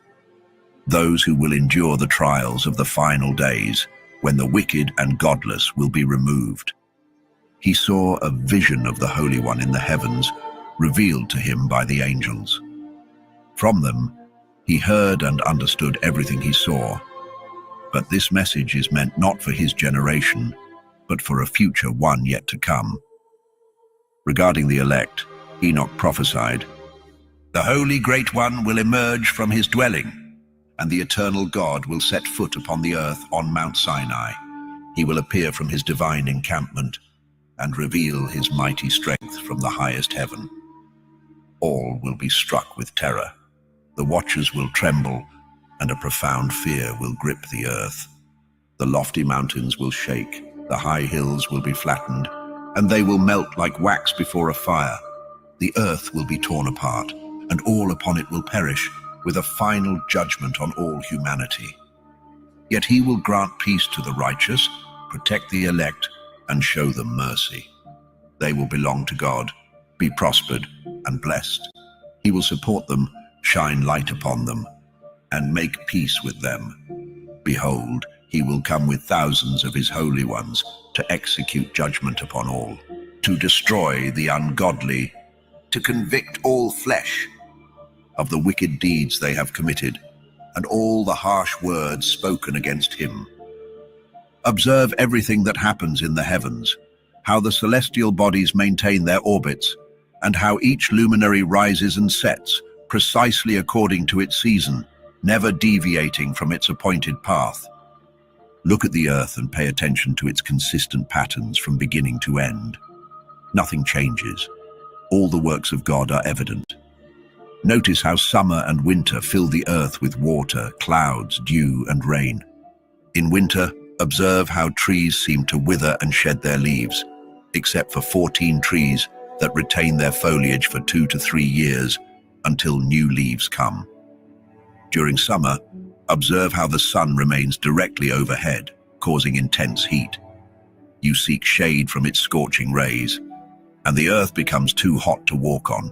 those who will endure the trials of the final days, when the wicked and godless will be removed. He saw a vision of the Holy One in the heavens, revealed to him by the angels. From them, he heard and understood everything he saw. But this message is meant not for his generation, but for a future one yet to come. Regarding the elect, Enoch prophesied, "The Holy Great One will emerge from his dwelling, and the eternal God will set foot upon the earth on Mount Sinai. He will appear from his divine encampment and reveal his mighty strength from the highest heaven. All will be struck with terror. The watchers will tremble, and a profound fear will grip the earth. The lofty mountains will shake, the high hills will be flattened, and they will melt like wax before a fire. The earth will be torn apart, and all upon it will perish, with a final judgment on all humanity. Yet he will grant peace to the righteous, protect the elect, and show them mercy. They will belong to God, be prospered and blessed. He will support them, shine light upon them, and make peace with them. Behold, he will come with thousands of his holy ones to execute judgment upon all, to destroy the ungodly, to convict all flesh of the wicked deeds they have committed, and all the harsh words spoken against him. Observe everything that happens in the heavens, how the celestial bodies maintain their orbits, and how each luminary rises and sets precisely according to its season, never deviating from its appointed path. Look at the earth and pay attention to its consistent patterns from beginning to end. Nothing changes. All the works of God are evident. Notice how summer and winter fill the earth with water, clouds, dew, and rain. In winter, observe how trees seem to wither and shed their leaves, except for 14 trees that retain their foliage for 2 to 3 years until new leaves come. During summer, observe how the sun remains directly overhead, causing intense heat. You seek shade from its scorching rays, and the earth becomes too hot to walk on.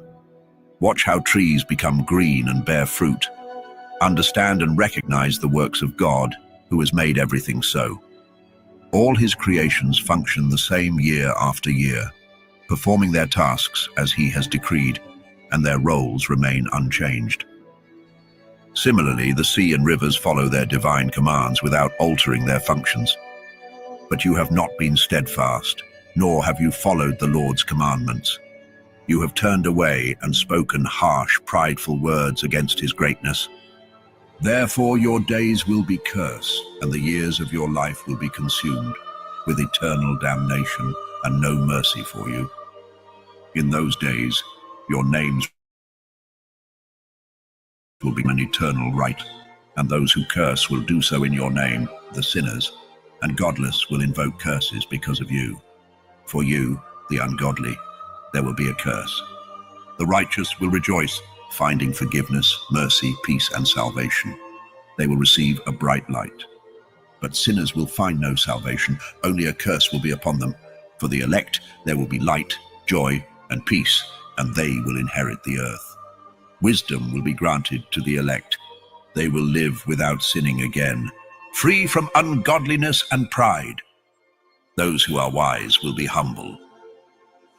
Watch how trees become green and bear fruit. Understand and recognize the works of God, who has made everything so. All his creations function the same year after year, performing their tasks as he has decreed, and their roles remain unchanged. Similarly, the sea and rivers follow their divine commands without altering their functions. But you have not been steadfast, nor have you followed the Lord's commandments. You have turned away and spoken harsh, prideful words against his greatness. Therefore your days will be cursed, and the years of your life will be consumed, with eternal damnation and no mercy for you. In those days, your names will be an eternal right, and those who curse will do so in your name, the sinners, and godless will invoke curses because of you. For you, the ungodly, there will be a curse. The righteous will rejoice, finding forgiveness, mercy, peace, and salvation. They will receive a bright light. But sinners will find no salvation, only a curse will be upon them. For the elect, there will be light, joy, and peace, and they will inherit the earth. Wisdom will be granted to the elect. They will live without sinning again, free from ungodliness and pride. Those who are wise will be humble.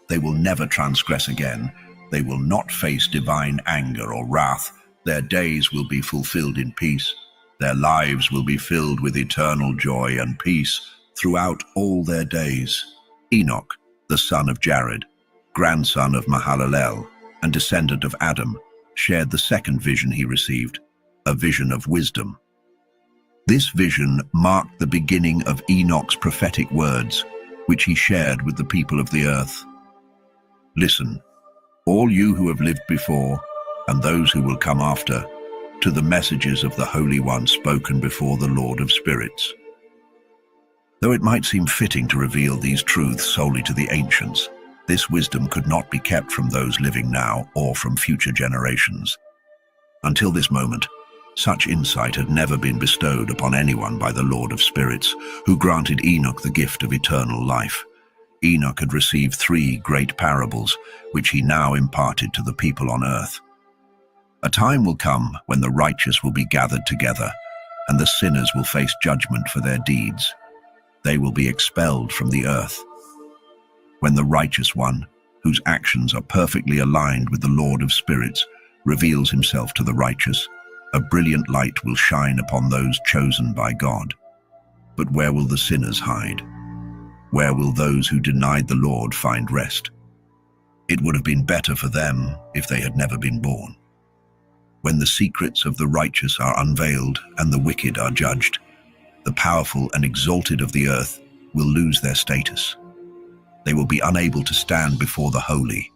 They will never transgress again. They will not face divine anger or wrath. Their days will be fulfilled in peace. Their lives will be filled with eternal joy and peace throughout all their days. Enoch, the son of Jared, grandson of Mahalalel, and descendant of Adam, shared the second vision he received, a vision of wisdom. This vision marked the beginning of Enoch's prophetic words, which he shared with the people of the earth. Listen, all you who have lived before, and those who will come after, to the messages of the Holy One spoken before the Lord of Spirits. Though it might seem fitting to reveal these truths solely to the ancients, this wisdom could not be kept from those living now or from future generations. Until this moment, such insight had never been bestowed upon anyone by the Lord of Spirits, who granted Enoch the gift of eternal life. Enoch had received 3 great parables, which he now imparted to the people on earth. A time will come when the righteous will be gathered together, and the sinners will face judgment for their deeds. They will be expelled from the earth. When the righteous one, whose actions are perfectly aligned with the Lord of Spirits, reveals himself to the righteous, a brilliant light will shine upon those chosen by God. But where will the sinners hide? Where will those who denied the Lord find rest? It would have been better for them if they had never been born. When the secrets of the righteous are unveiled and the wicked are judged, the powerful and exalted of the earth will lose their status. They will be unable to stand before the holy,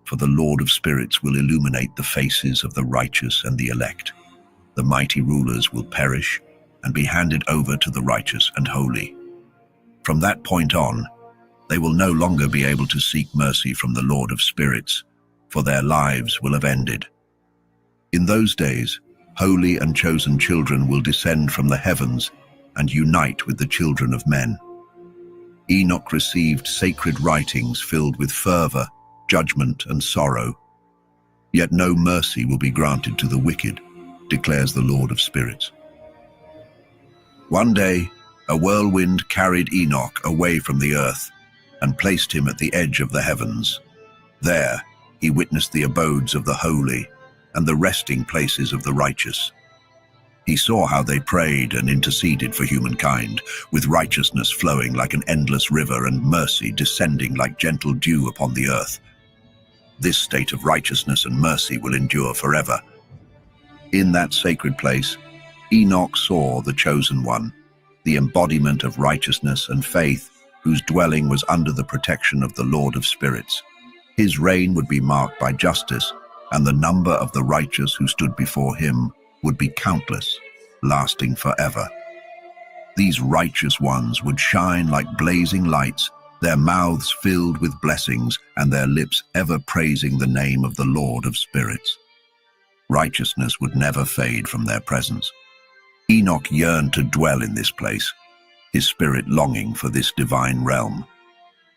for the Lord of Spirits will illuminate the faces of the righteous and the elect. The mighty rulers will perish and be handed over to the righteous and holy. From that point on, they will no longer be able to seek mercy from the Lord of Spirits, for their lives will have ended. In those days, holy and chosen children will descend from the heavens and unite with the children of men. Enoch received sacred writings filled with fervor, judgment, and sorrow. Yet no mercy will be granted to the wicked, declares the Lord of Spirits. One day, a whirlwind carried Enoch away from the earth and placed him at the edge of the heavens. There, he witnessed the abodes of the holy and the resting places of the righteous. He saw how they prayed and interceded for humankind, with righteousness flowing like an endless river and mercy descending like gentle dew upon the earth. This state of righteousness and mercy will endure forever. In that sacred place, Enoch saw the chosen one, the embodiment of righteousness and faith, whose dwelling was under the protection of the Lord of Spirits. His reign would be marked by justice, and the number of the righteous who stood before him would be countless, lasting forever. These righteous ones would shine like blazing lights, their mouths filled with blessings, and their lips ever praising the name of the Lord of Spirits. Righteousness would never fade from their presence. Enoch yearned to dwell in this place, his spirit longing for this divine realm.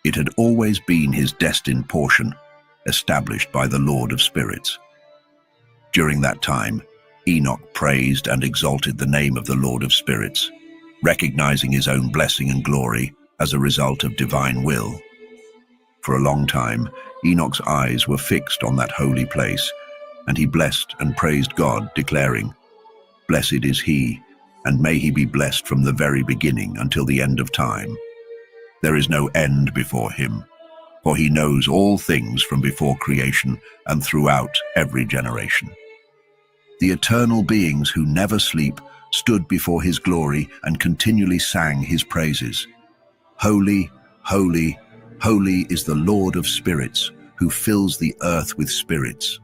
It had always been his destined portion, established by the Lord of Spirits. During that time, Enoch praised and exalted the name of the Lord of Spirits, recognizing his own blessing and glory as a result of divine will. For a long time, Enoch's eyes were fixed on that holy place, and he blessed and praised God, declaring, Blessed is he, and may he be blessed from the very beginning until the end of time. There is no end before him, for he knows all things from before creation and throughout every generation. The eternal beings who never sleep stood before his glory and continually sang his praises. Holy, holy, holy is the Lord of spirits, who fills the earth with spirits.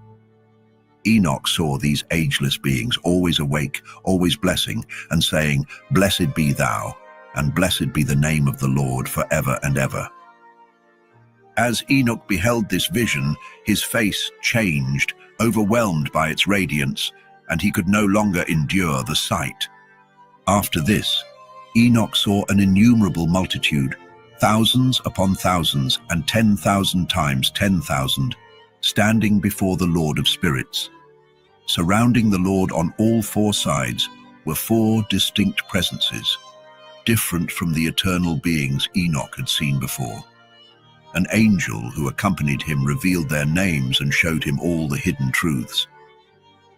Enoch saw these ageless beings always awake, always blessing, and saying, Blessed be thou, and blessed be the name of the Lord forever and ever. As Enoch beheld this vision, his face changed, overwhelmed by its radiance, and he could no longer endure the sight. After this, Enoch saw an innumerable multitude, thousands upon thousands, and 10,000 times 10,000, standing before the Lord of spirits. Surrounding the Lord on all four sides were four distinct presences, different from the eternal beings Enoch had seen before. An angel who accompanied him revealed their names and showed him all the hidden truths.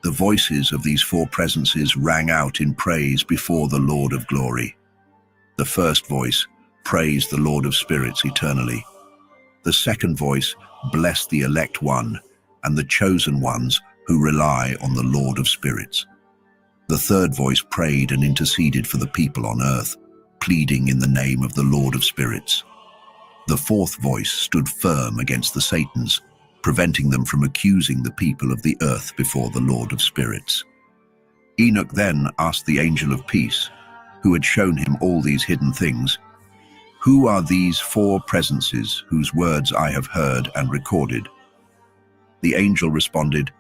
The voices of these four presences rang out in praise before the Lord of glory. The first voice praised the Lord of spirits eternally. The second voice blessed the elect one and the chosen ones who rely on the Lord of spirits. The third voice prayed and interceded for the people on earth, pleading in the name of the Lord of spirits. The fourth voice stood firm against the Satans, preventing them from accusing the people of the earth before the Lord of spirits. Enoch then asked the angel of peace, who had shown him all these hidden things, Who are these four presences whose words I have heard and recorded? The angel responded,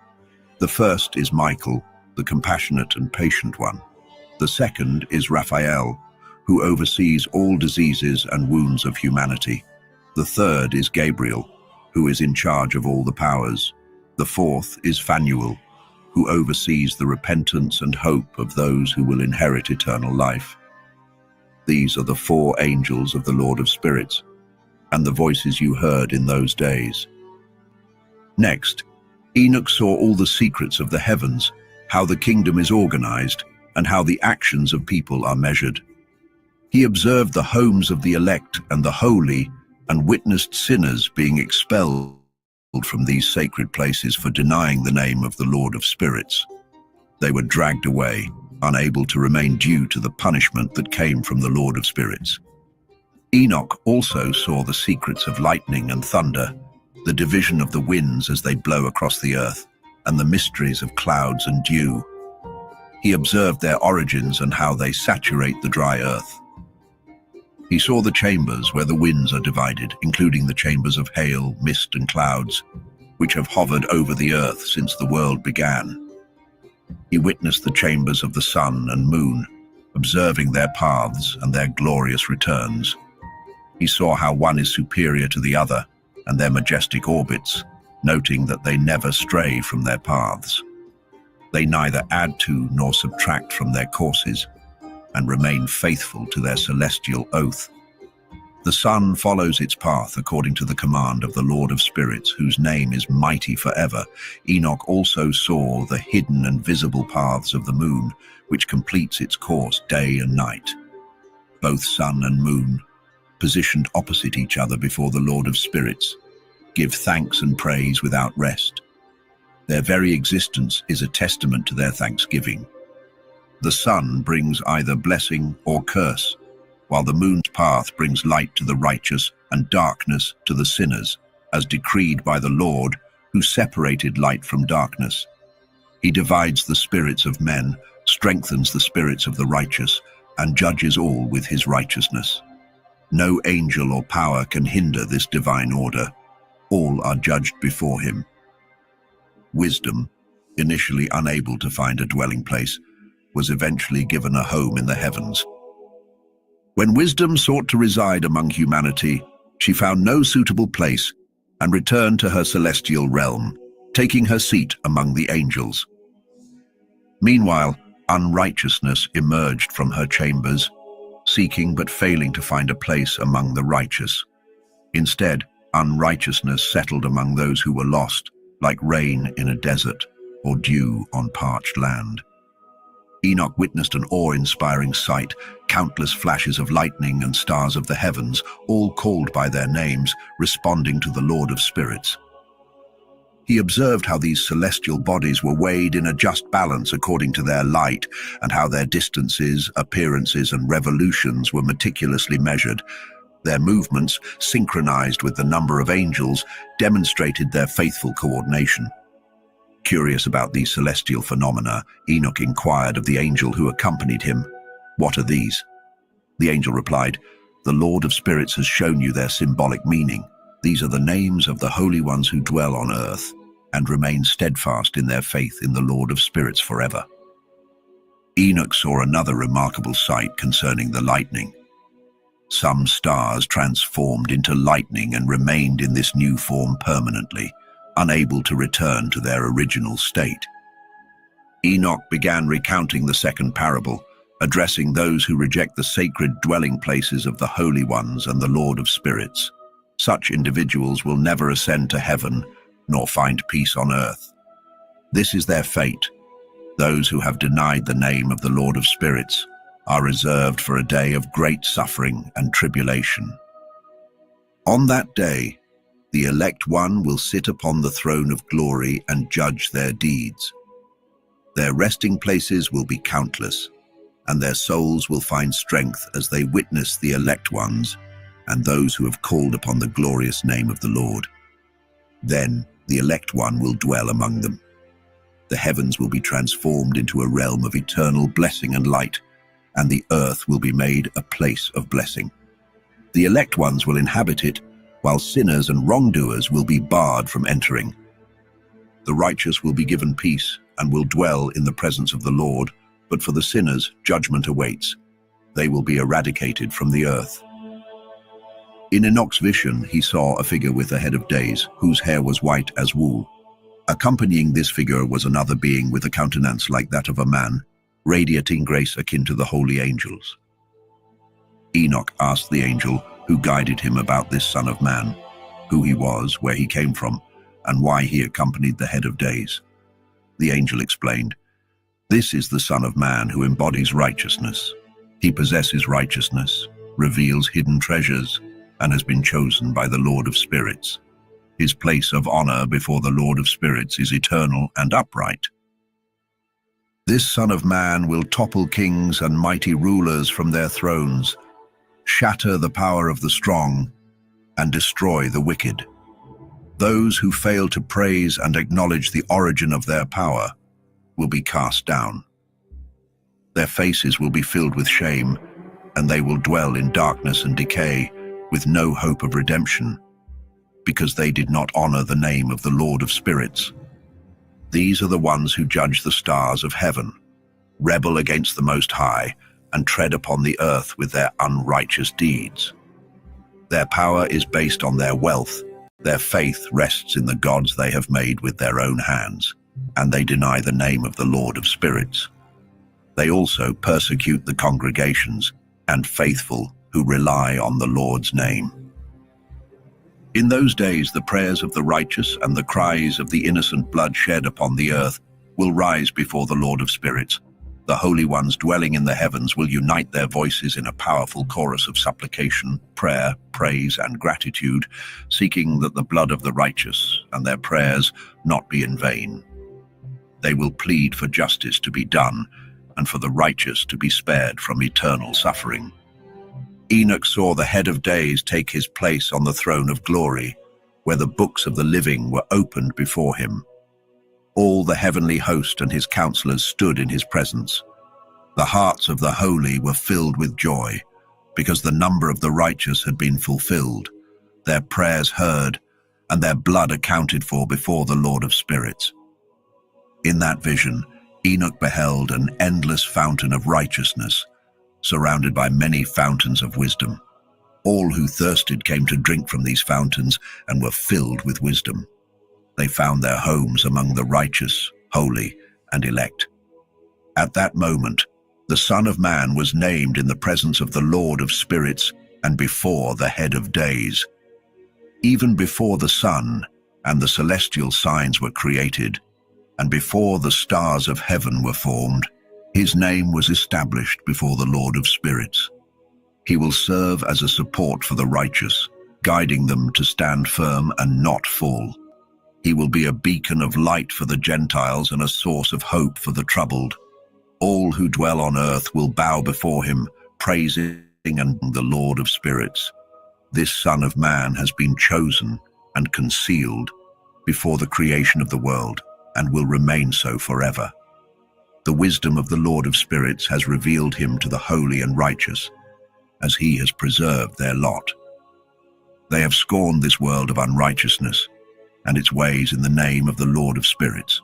The first is Michael, the compassionate and patient one. The second is Raphael, who oversees all diseases and wounds of humanity. The third is Gabriel, who is in charge of all the powers. The fourth is Phanuel, who oversees the repentance and hope of those who will inherit eternal life. These are the four angels of the Lord of spirits, and the voices you heard in those days. Next, Enoch saw all the secrets of the heavens, how the kingdom is organized, and how the actions of people are measured. He observed the homes of the elect and the holy, and witnessed sinners being expelled from these sacred places for denying the name of the Lord of spirits. They were dragged away, unable to remain due to the punishment that came from the Lord of spirits. Enoch also saw the secrets of lightning and thunder, the division of the winds as they blow across the earth, and the mysteries of clouds and dew. He observed their origins and how they saturate the dry earth. He saw the chambers where the winds are divided, including the chambers of hail, mist, and clouds, which have hovered over the earth since the world began. He witnessed the chambers of the sun and moon, observing their paths and their glorious returns. He saw how one is superior to the other and their majestic orbits, noting that they never stray from their paths. They neither add to nor subtract from their courses, and remain faithful to their celestial oath. The sun follows its path according to the command of the Lord of spirits, whose name is mighty forever. Enoch also saw the hidden and visible paths of the moon, which completes its course day and night. Both sun and moon, positioned opposite each other before the Lord of spirits, give thanks and praise without rest. Their very existence is a testament to their thanksgiving. The sun brings either blessing or curse, while the moon's path brings light to the righteous and darkness to the sinners, as decreed by the Lord, who separated light from darkness. He divides the spirits of men, strengthens the spirits of the righteous, and judges all with his righteousness. No angel or power can hinder this divine order. All are judged before him. Wisdom, initially unable to find a dwelling place, was eventually given a home in the heavens. When wisdom sought to reside among humanity, she found no suitable place and returned to her celestial realm, taking her seat among the angels. Meanwhile, unrighteousness emerged from her chambers, seeking but failing to find a place among the righteous. Instead, unrighteousness settled among those who were lost, like rain in a desert or dew on parched land. Enoch witnessed an awe-inspiring sight, countless flashes of lightning and stars of the heavens, all called by their names, responding to the Lord of Spirits. He observed how these celestial bodies were weighed in a just balance according to their light, and how their distances, appearances, and revolutions were meticulously measured. Their movements, synchronized with the number of angels, demonstrated their faithful coordination. Curious about these celestial phenomena, Enoch inquired of the angel who accompanied him, "What are these?" The angel replied, "The Lord of Spirits has shown you their symbolic meaning. These are the names of the holy ones who dwell on earth and remain steadfast in their faith in the Lord of Spirits forever." Enoch saw another remarkable sight concerning the lightning. Some stars transformed into lightning and remained in this new form permanently, unable to return to their original state. Enoch began recounting the second parable, addressing those who reject the sacred dwelling places of the holy ones and the Lord of Spirits. Such individuals will never ascend to heaven, nor find peace on earth. This is their fate. Those who have denied the name of the Lord of Spirits are reserved for a day of great suffering and tribulation. On that day, the elect one will sit upon the throne of glory and judge their deeds. Their resting places will be countless, and their souls will find strength as they witness the elect ones and those who have called upon the glorious name of the Lord. Then the elect one will dwell among them. The heavens will be transformed into a realm of eternal blessing and light, and the earth will be made a place of blessing. The elect ones will inhabit it, while sinners and wrongdoers will be barred from entering. The righteous will be given peace and will dwell in the presence of the Lord, but for the sinners, judgment awaits. They will be eradicated from the earth. In Enoch's vision, he saw a figure with a head of days, whose hair was white as wool. Accompanying this figure was another being with a countenance like that of a man, radiating grace akin to the holy angels. Enoch asked the angel who guided him about this Son of Man, who he was, where he came from, and why he accompanied the head of days. The angel explained, "This is the Son of Man who embodies righteousness. He possesses righteousness, reveals hidden treasures, and has been chosen by the Lord of Spirits. His place of honor before the Lord of Spirits is eternal and upright. This Son of Man will topple kings and mighty rulers from their thrones, shatter the power of the strong, and destroy the wicked. Those who fail to praise and acknowledge the origin of their power will be cast down. Their faces will be filled with shame, and they will dwell in darkness and decay, with no hope of redemption, because they did not honor the name of the Lord of Spirits. These are the ones who judge the stars of heaven, rebel against the Most High, and tread upon the earth with their unrighteous deeds. Their power is based on their wealth. Their faith rests in the gods they have made with their own hands, and they deny the name of the Lord of Spirits. They also persecute the congregations and faithful who rely on the Lord's name. In those days, the prayers of the righteous and the cries of the innocent blood shed upon the earth will rise before the Lord of Spirits. The holy ones dwelling in the heavens will unite their voices in a powerful chorus of supplication, prayer, praise, and gratitude, seeking that the blood of the righteous and their prayers not be in vain. They will plead for justice to be done and for the righteous to be spared from eternal suffering. Enoch saw the head of days take his place on the throne of glory, where the books of the living were opened before him. All the heavenly host and his counselors stood in his presence. The hearts of the holy were filled with joy, because the number of the righteous had been fulfilled, their prayers heard, and their blood accounted for before the Lord of Spirits. In that vision, Enoch beheld an endless fountain of righteousness, surrounded by many fountains of wisdom. All who thirsted came to drink from these fountains and were filled with wisdom. They found their homes among the righteous, holy, and elect. At that moment, the Son of Man was named in the presence of the Lord of Spirits and before the head of days. Even before the sun and the celestial signs were created, and before the stars of heaven were formed, His name was established before the Lord of Spirits. He will serve as a support for the righteous, guiding them to stand firm and not fall. He will be a beacon of light for the Gentiles and a source of hope for the troubled. All who dwell on earth will bow before him, praising and the Lord of Spirits. This Son of Man has been chosen and concealed before the creation of the world and will remain so forever. The wisdom of the Lord of Spirits has revealed him to the holy and righteous, as he has preserved their lot. They have scorned this world of unrighteousness and its ways in the name of the Lord of Spirits.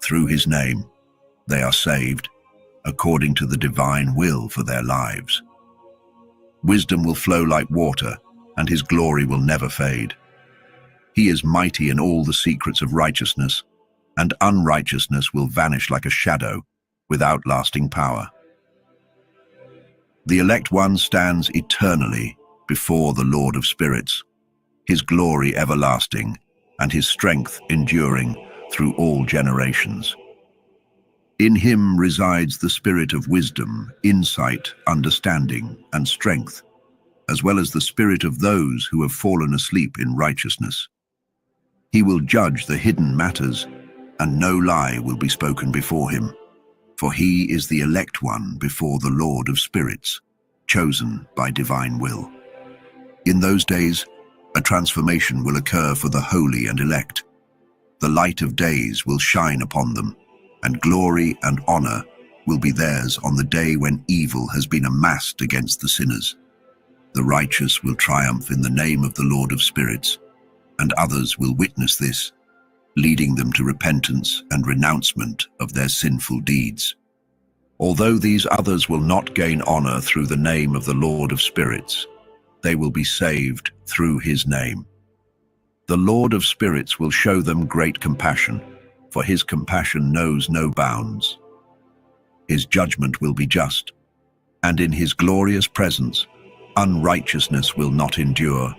Through his name, they are saved, according to the divine will for their lives. Wisdom will flow like water, and his glory will never fade. He is mighty in all the secrets of righteousness, and unrighteousness will vanish like a shadow, without lasting power. The elect one stands eternally before the Lord of Spirits, his glory everlasting, and his strength enduring through all generations. In him resides the spirit of wisdom, insight, understanding, and strength, as well as the spirit of those who have fallen asleep in righteousness. He will judge the hidden matters, and no lie will be spoken before him, for he is the elect one before the Lord of Spirits, chosen by divine will. In those days, a transformation will occur for the holy and elect. The light of days will shine upon them, and glory and honor will be theirs on the day when evil has been amassed against the sinners. The righteous will triumph in the name of the Lord of Spirits, and others will witness this, leading them to repentance and renouncement of their sinful deeds. Although these others will not gain honor through the name of the Lord of Spirits, they will be saved through his name. The Lord of Spirits will show them great compassion, for his compassion knows no bounds. His judgment will be just, and in his glorious presence, unrighteousness will not endure.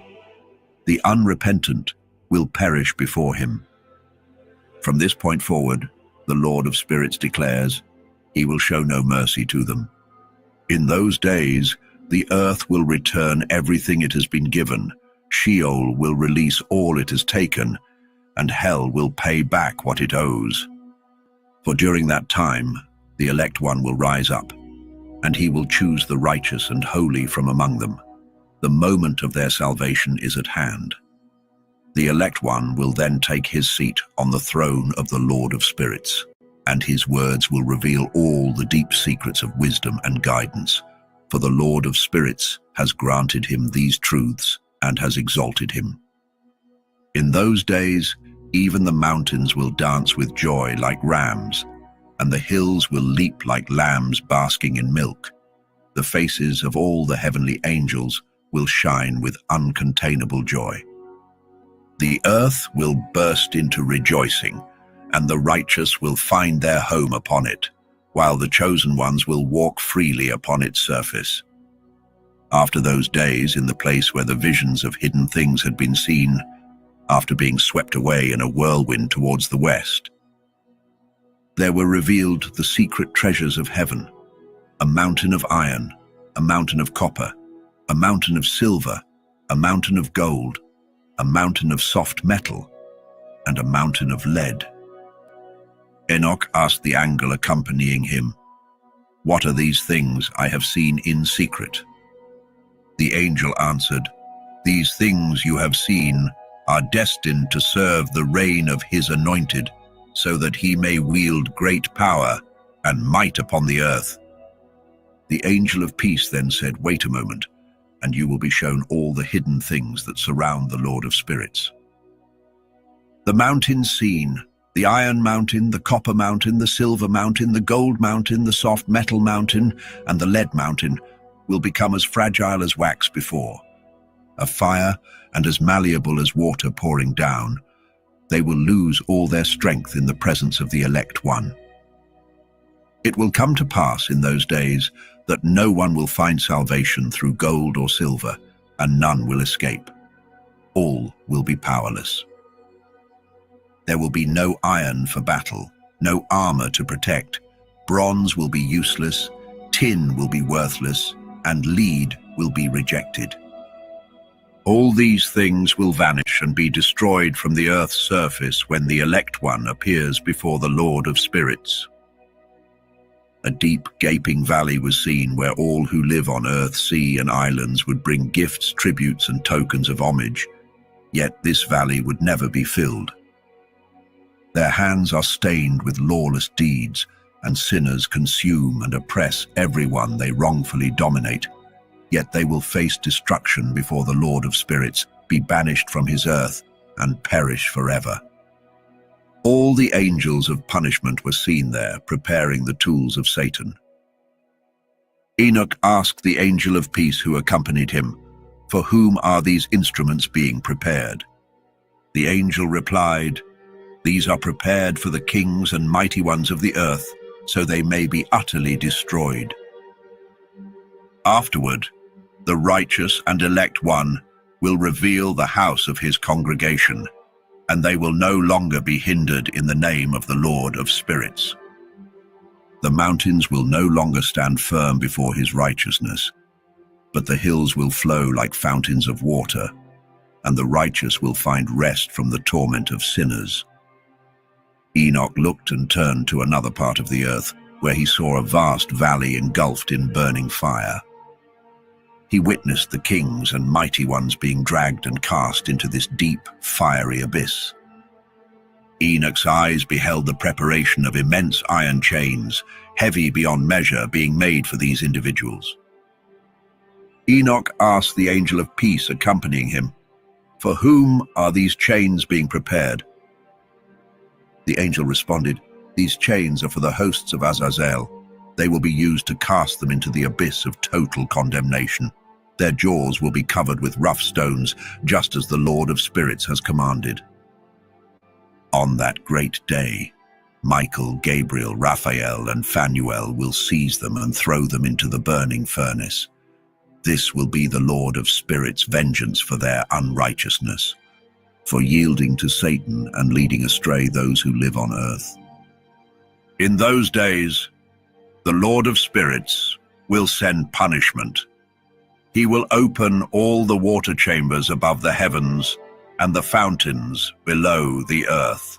The unrepentant will perish before him. From this point forward, the Lord of Spirits declares, he will show no mercy to them. In those days, the earth will return everything it has been given, Sheol will release all it has taken, and hell will pay back what it owes. For during that time, the elect one will rise up, and he will choose the righteous and holy from among them. The moment of their salvation is at hand. The elect one will then take his seat on the throne of the Lord of Spirits, and his words will reveal all the deep secrets of wisdom and guidance, for the Lord of Spirits has granted him these truths and has exalted him. In those days, even the mountains will dance with joy like rams, and the hills will leap like lambs basking in milk. The faces of all the heavenly angels will shine with uncontainable joy. The earth will burst into rejoicing, and the righteous will find their home upon it, while the chosen ones will walk freely upon its surface. After those days, in the place where the visions of hidden things had been seen, after being swept away in a whirlwind towards the west, there were revealed the secret treasures of heaven, a mountain of iron, a mountain of copper, a mountain of silver, a mountain of gold, a mountain of soft metal, and a mountain of lead. Enoch asked the angel accompanying him, "What are these things I have seen in secret?" The angel answered, "These things you have seen are destined to serve the reign of his anointed, so that he may wield great power and might upon the earth." The angel of peace then said, "Wait a moment, and you will be shown all the hidden things that surround the Lord of Spirits." The mountains seen, the iron mountain, the copper mountain, the silver mountain, the gold mountain, the soft metal mountain, and the lead mountain, will become as fragile as wax before, a fire and as malleable as water pouring down. They will lose all their strength in the presence of the elect one. It will come to pass in those days that no one will find salvation through gold or silver, and none will escape. All will be powerless. There will be no iron for battle, no armor to protect, Bronze will be useless, tin will be worthless, and lead will be rejected. All these things will vanish and be destroyed from the earth's surface when the elect one appears before the Lord of Spirits. A deep, gaping valley was seen where all who live on earth, sea, and islands would bring gifts, tributes, and tokens of homage, yet this valley would never be filled. Their hands are stained with lawless deeds, and sinners consume and oppress everyone they wrongfully dominate. Yet they will face destruction before the Lord of Spirits, be banished from his earth, and perish forever. All the angels of punishment were seen there, preparing the tools of Satan. Enoch asked the angel of peace who accompanied him, "For whom are these instruments being prepared?" The angel replied, "These are prepared for the kings and mighty ones of the earth, so they may be utterly destroyed. Afterward, the righteous and elect one will reveal the house of his congregation, and they will no longer be hindered in the name of the Lord of Spirits. The mountains will no longer stand firm before his righteousness, but the hills will flow like fountains of water, and the righteous will find rest from the torment of sinners." Enoch looked and turned to another part of the earth, where he saw a vast valley engulfed in burning fire. He witnessed the kings and mighty ones being dragged and cast into this deep, fiery abyss. Enoch's eyes beheld the preparation of immense iron chains, heavy beyond measure, being made for these individuals. Enoch asked the angel of peace accompanying him, "For whom are these chains being prepared?" The angel responded, "These chains are for the hosts of Azazel. They will be used to cast them into the abyss of total condemnation. Their jaws will be covered with rough stones, just as the Lord of Spirits has commanded. On that great day, Michael, Gabriel, Raphael, and Phanuel will seize them and throw them into the burning furnace. This will be the Lord of Spirits' vengeance for their unrighteousness, for yielding to Satan and leading astray those who live on earth. In those days, the Lord of Spirits will send punishment. He will open all the water chambers above the heavens and the fountains below the earth."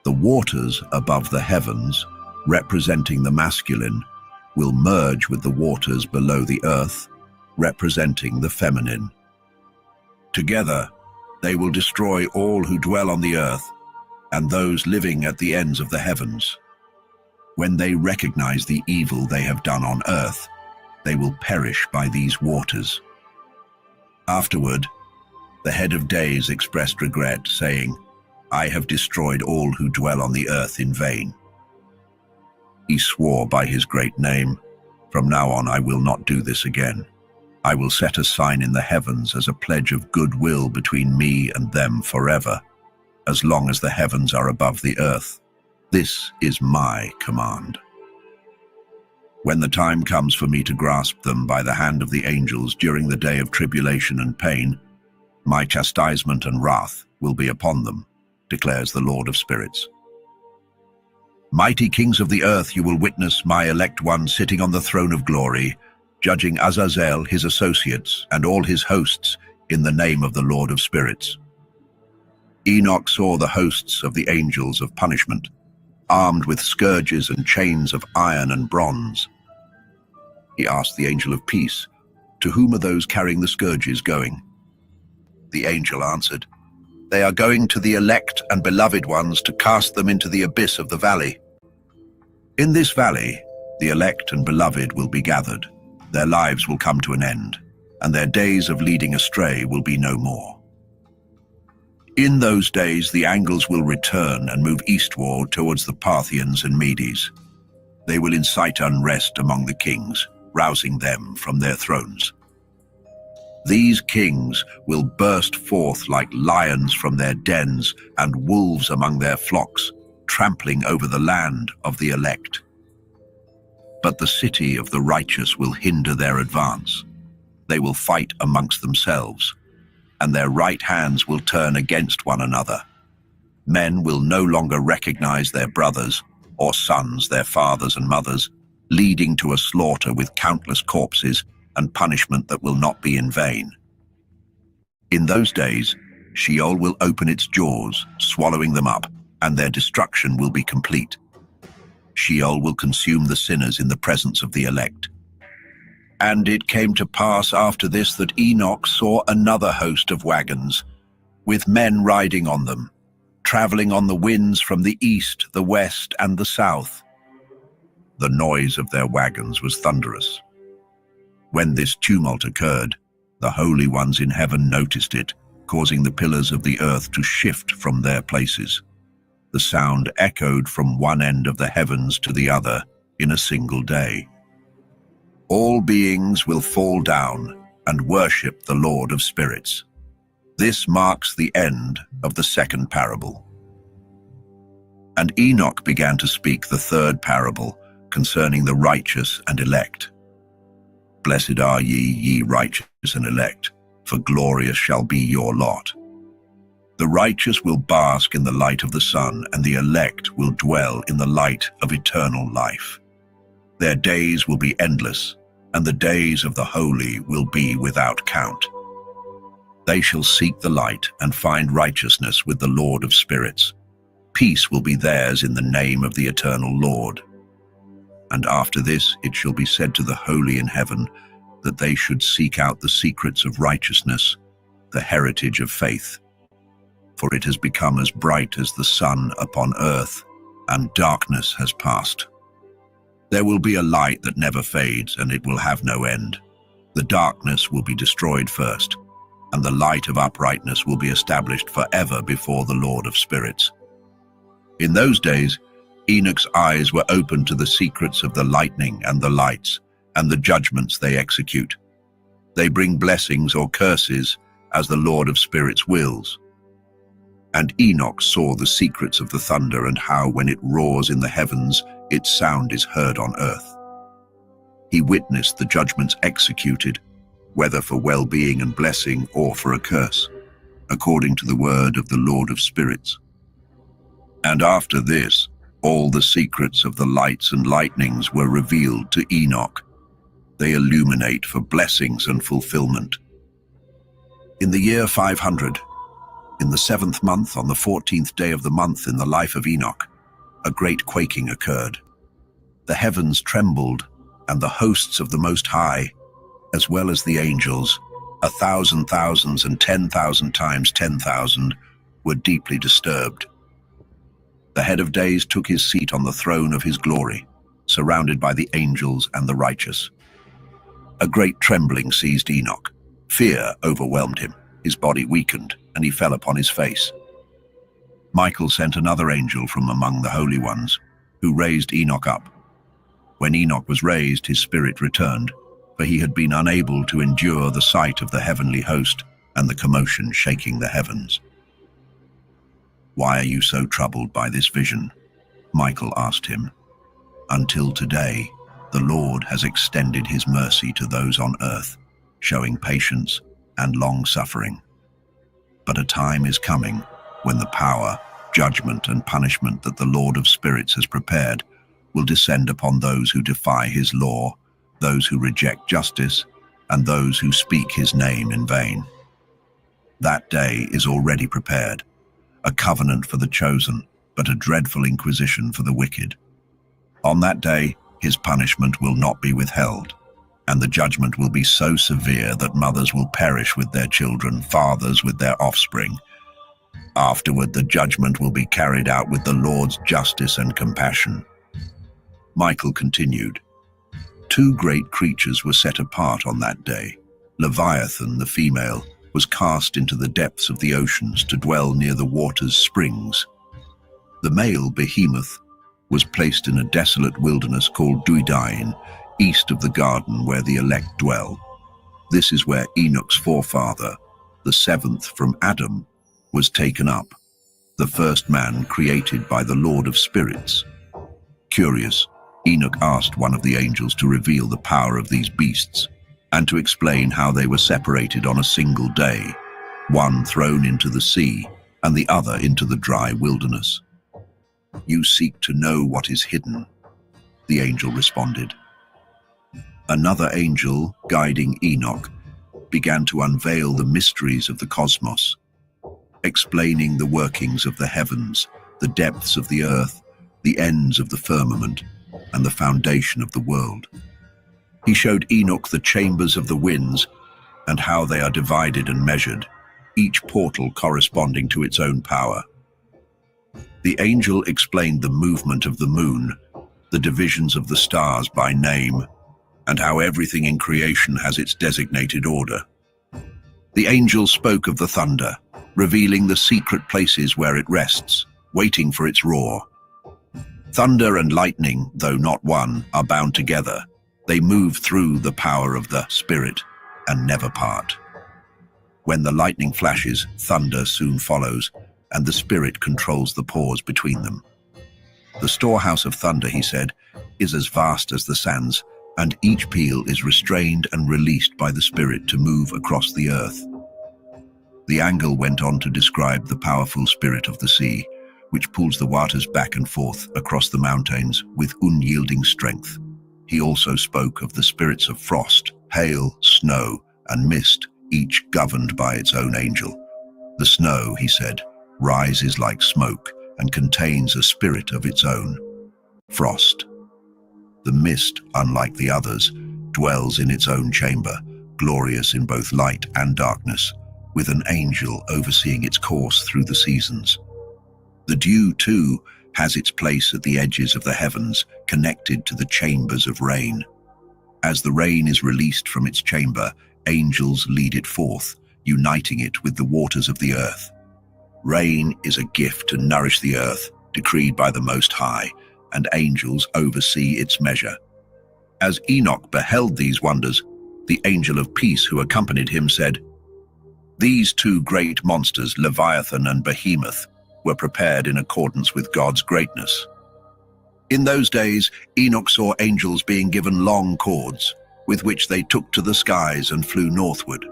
The waters above the heavens, representing the masculine, will merge with the waters below the earth, representing the feminine. Together, they will destroy all who dwell on the earth and those living at the ends of the heavens. When they recognize the evil they have done on earth, they will perish by these waters. Afterward, the head of days expressed regret, saying, "I have destroyed all who dwell on the earth in vain." He swore by his great name, "From now on I will not do this again. I will set a sign in the heavens as a pledge of goodwill between me and them forever, as long as the heavens are above the earth. This is my command. When the time comes for me to grasp them by the hand of the angels during the day of tribulation and pain, my chastisement and wrath will be upon them, declares the Lord of Spirits. Mighty kings of the earth, you will witness my elect one sitting on the throne of glory, judging Azazel, his associates, and all his hosts in the name of the Lord of Spirits. Enoch saw the hosts of the angels of punishment, armed with scourges and chains of iron and bronze. He asked the angel of peace, "To whom are those carrying the scourges going?" The angel answered, "They are going to the elect and beloved ones to cast them into the abyss of the valley. In this valley, the elect and beloved will be gathered. Their lives will come to an end, and their days of leading astray will be no more. In those days, the angels will return and move eastward towards the Parthians and Medes. They will incite unrest among the kings, rousing them from their thrones. These kings will burst forth like lions from their dens and wolves among their flocks, trampling over the land of the elect. But the city of the righteous will hinder their advance. They will fight amongst themselves, and their right hands will turn against one another. Men will no longer recognize their brothers, or sons their fathers and mothers, leading to a slaughter with countless corpses and punishment that will not be in vain. In those days, Sheol will open its jaws, swallowing them up, and their destruction will be complete. Sheol will consume the sinners in the presence of the elect. And it came to pass after this that Enoch saw another host of wagons, with men riding on them, traveling on the winds from the east, the west, and the south. The noise of their wagons was thunderous. When this tumult occurred, the holy ones in heaven noticed it, causing the pillars of the earth to shift from their places. The sound echoed from one end of the heavens to the other in a single day. All beings will fall down and worship the Lord of spirits. This marks the end of the second parable. And Enoch began to speak the third parable concerning the righteous and elect. Blessed are ye righteous and elect, for glorious shall be your lot. The righteous will bask in the light of the sun, and the elect will dwell in the light of eternal life. Their days will be endless, and the days of the holy will be without count. They shall seek the light and find righteousness with the Lord of spirits. Peace will be theirs in the name of the eternal Lord. And after this it shall be said to the holy in heaven that they should seek out the secrets of righteousness, the heritage of faith. For it has become as bright as the sun upon earth, and darkness has passed. There will be a light that never fades, and it will have no end. The darkness will be destroyed first, and the light of uprightness will be established forever before the Lord of spirits. In those days, Enoch's eyes were opened to the secrets of the lightning and the lights, and the judgments they execute. They bring blessings or curses as the Lord of spirits wills. And Enoch saw the secrets of the thunder, and how when it roars in the heavens, its sound is heard on earth. He witnessed the judgments executed, whether for well-being and blessing or for a curse, according to the word of the Lord of spirits. And after this, all the secrets of the lights and lightnings were revealed to Enoch. They illuminate for blessings and fulfillment. In the year 500, in the 7th month, on the 14th day of the month in the life of Enoch, a great quaking occurred. The heavens trembled, and the hosts of the Most High, as well as the angels, 1,000 thousands and 10,000 times 10,000, were deeply disturbed. The head of days took his seat on the throne of his glory, surrounded by the angels and the righteous. A great trembling seized Enoch. Fear overwhelmed him. His body weakened, and he fell upon his face. Michael sent another angel from among the holy ones, who raised Enoch up. When Enoch was raised, his spirit returned, for he had been unable to endure the sight of the heavenly host and the commotion shaking the heavens. "Why are you so troubled by this vision?" Michael asked him. "Until today, the Lord has extended his mercy to those on earth, showing patience and long-suffering. But a time is coming when the power, judgment, and punishment that the Lord of spirits has prepared will descend upon those who defy his law, those who reject justice, and those who speak his name in vain. That day is already prepared, a covenant for the chosen, but a dreadful inquisition for the wicked. On that day, his punishment will not be withheld, and the judgment will be so severe that mothers will perish with their children, fathers with their offspring. Afterward, the judgment will be carried out with the Lord's justice and compassion." Michael continued, "Two great creatures were set apart on that day. Leviathan, the female, was cast into the depths of the oceans to dwell near the water's springs. The male, Behemoth, was placed in a desolate wilderness called Duidain, east of the garden where the elect dwell. This is where Enoch's forefather, the seventh from Adam, was taken up, the first man created by the Lord of spirits. Curious, Enoch asked one of the angels to reveal the power of these beasts and to explain how they were separated on a single day, one thrown into the sea and the other into the dry wilderness. "You seek to know what is hidden," the angel responded. Another angel, guiding Enoch, began to unveil the mysteries of the cosmos, explaining the workings of the heavens, the depths of the earth, the ends of the firmament, and the foundation of the world. He showed Enoch the chambers of the winds and how they are divided and measured, each portal corresponding to its own power. The angel explained the movement of the moon, the divisions of the stars by name, and how everything in creation has its designated order. The angel spoke of the thunder, revealing the secret places where it rests, waiting for its roar. Thunder and lightning, though not one, are bound together. They move through the power of the Spirit and never part. When the lightning flashes, thunder soon follows, and the Spirit controls the pause between them. The storehouse of thunder, he said, is as vast as the sands, and each peal is restrained and released by the Spirit to move across the earth. The angel went on to describe the powerful spirit of the sea, which pulls the waters back and forth across the mountains with unyielding strength. He also spoke of the spirits of frost, hail, snow, and mist, each governed by its own angel. The snow, he said, rises like smoke and contains a spirit of its own. Frost. The mist, unlike the others, dwells in its own chamber, glorious in both light and darkness, with an angel overseeing its course through the seasons. The dew, too, has its place at the edges of the heavens, connected to the chambers of rain. As the rain is released from its chamber, angels lead it forth, uniting it with the waters of the earth. Rain is a gift to nourish the earth, decreed by the Most High, and angels oversee its measure. As Enoch beheld these wonders, the angel of peace who accompanied him said, "These two great monsters, Leviathan and Behemoth, were prepared in accordance with God's greatness." In those days, Enoch saw angels being given long cords, with which they took to the skies and flew northward.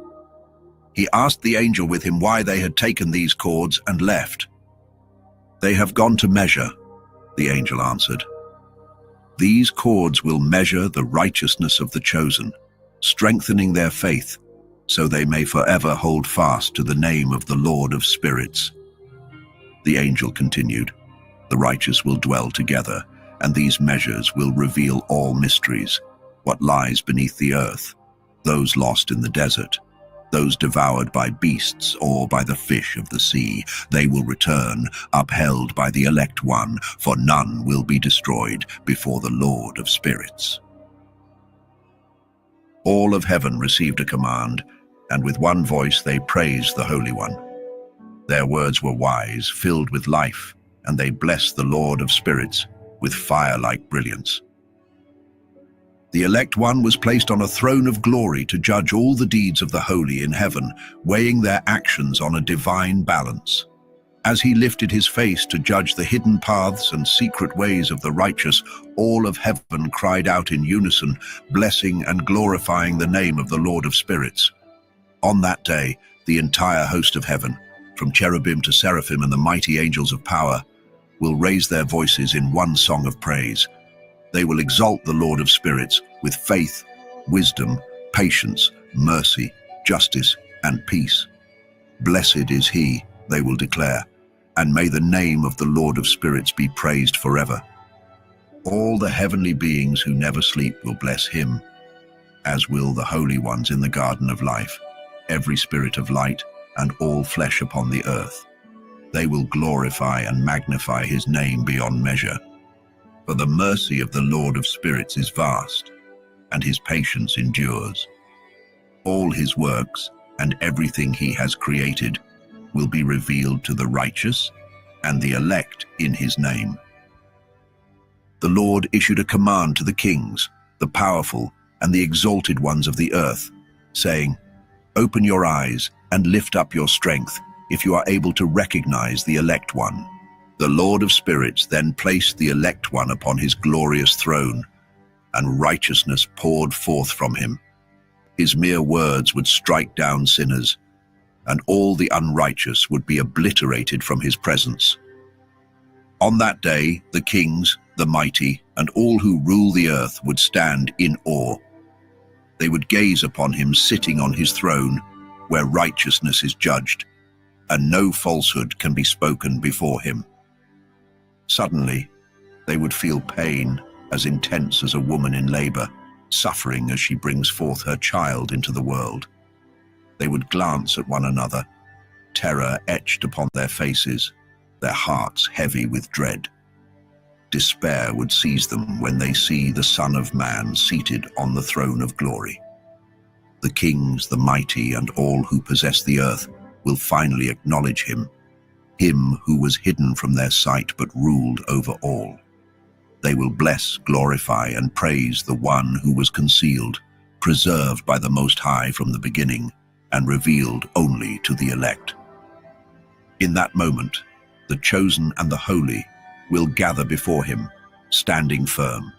He asked the angel with him why they had taken these cords and left. "They have gone to measure," the angel answered. "These cords will measure the righteousness of the chosen, strengthening their faith, so they may forever hold fast to the name of the Lord of spirits." The angel continued, "The righteous will dwell together, and these measures will reveal all mysteries, what lies beneath the earth, those lost in the desert, those devoured by beasts or by the fish of the sea. They will return, upheld by the elect one, for none will be destroyed before the Lord of spirits." All of heaven received a command, and with one voice they praised the Holy One. Their words were wise, filled with life, and they blessed the Lord of spirits with fire-like brilliance. The elect one was placed on a throne of glory to judge all the deeds of the holy in heaven, weighing their actions on a divine balance. As he lifted his face to judge the hidden paths and secret ways of the righteous, all of heaven cried out in unison, blessing and glorifying the name of the Lord of spirits. On that day, the entire host of heaven, from cherubim to seraphim and the mighty angels of power, will raise their voices in one song of praise. They will exalt the Lord of spirits with faith, wisdom, patience, mercy, justice, and peace. "Blessed is he," they will declare, "and may the name of the Lord of spirits be praised forever." All the heavenly beings who never sleep will bless him, as will the holy ones in the garden of life, every spirit of light, and all flesh upon the earth. They will glorify and magnify his name beyond measure. For the mercy of the Lord of spirits is vast, and his patience endures. All his works and everything he has created will be revealed to the righteous and the elect in his name. The Lord issued a command to the kings, the powerful, and the exalted ones of the earth, saying, "Open your eyes and lift up your strength, if you are able to recognize the elect one." The Lord of spirits then placed the elect one upon his glorious throne, and righteousness poured forth from him. His mere words would strike down sinners, and all the unrighteous would be obliterated from his presence. On that day, the kings, the mighty, and all who rule the earth would stand in awe. They would gaze upon him sitting on his throne, where righteousness is judged, and no falsehood can be spoken before him. Suddenly, they would feel pain as intense as a woman in labor, suffering as she brings forth her child into the world. They would glance at one another, terror etched upon their faces, their hearts heavy with dread. Despair would seize them when they see the Son of Man seated on the throne of glory. The kings, the mighty, and all who possess the earth will finally acknowledge him who was hidden from their sight but ruled over all. They will bless, glorify, and praise the one who was concealed, preserved by the Most High from the beginning, and revealed only to the elect. In that moment, the chosen and the holy will gather before him, standing firm.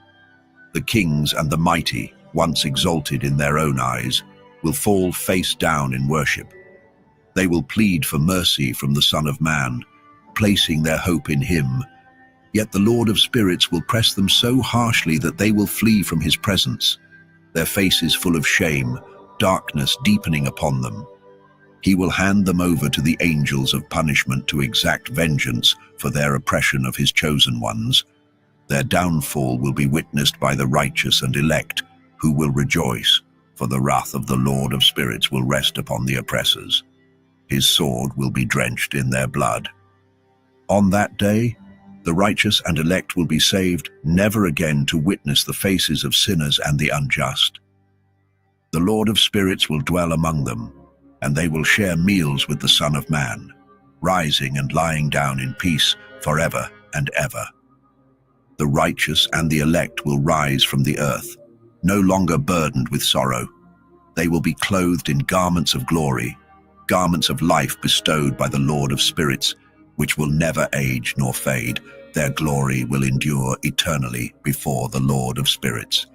The kings and the mighty, once exalted in their own eyes, will fall face down in worship. They will plead for mercy from the Son of Man, placing their hope in him. Yet the Lord of Spirits will press them so harshly that they will flee from his presence, their faces full of shame, darkness deepening upon them. He will hand them over to the angels of punishment to exact vengeance for their oppression of his chosen ones. Their downfall will be witnessed by the righteous and elect, who will rejoice, for the wrath of the Lord of Spirits will rest upon the oppressors. His sword will be drenched in their blood. On that day, the righteous and elect will be saved, never again to witness the faces of sinners and the unjust. The Lord of Spirits will dwell among them, and they will share meals with the Son of Man, rising and lying down in peace forever and ever. The righteous and the elect will rise from the earth, no longer burdened with sorrow. They will be clothed in garments of glory, garments of life bestowed by the Lord of Spirits, which will never age nor fade. Their glory will endure eternally before the Lord of Spirits.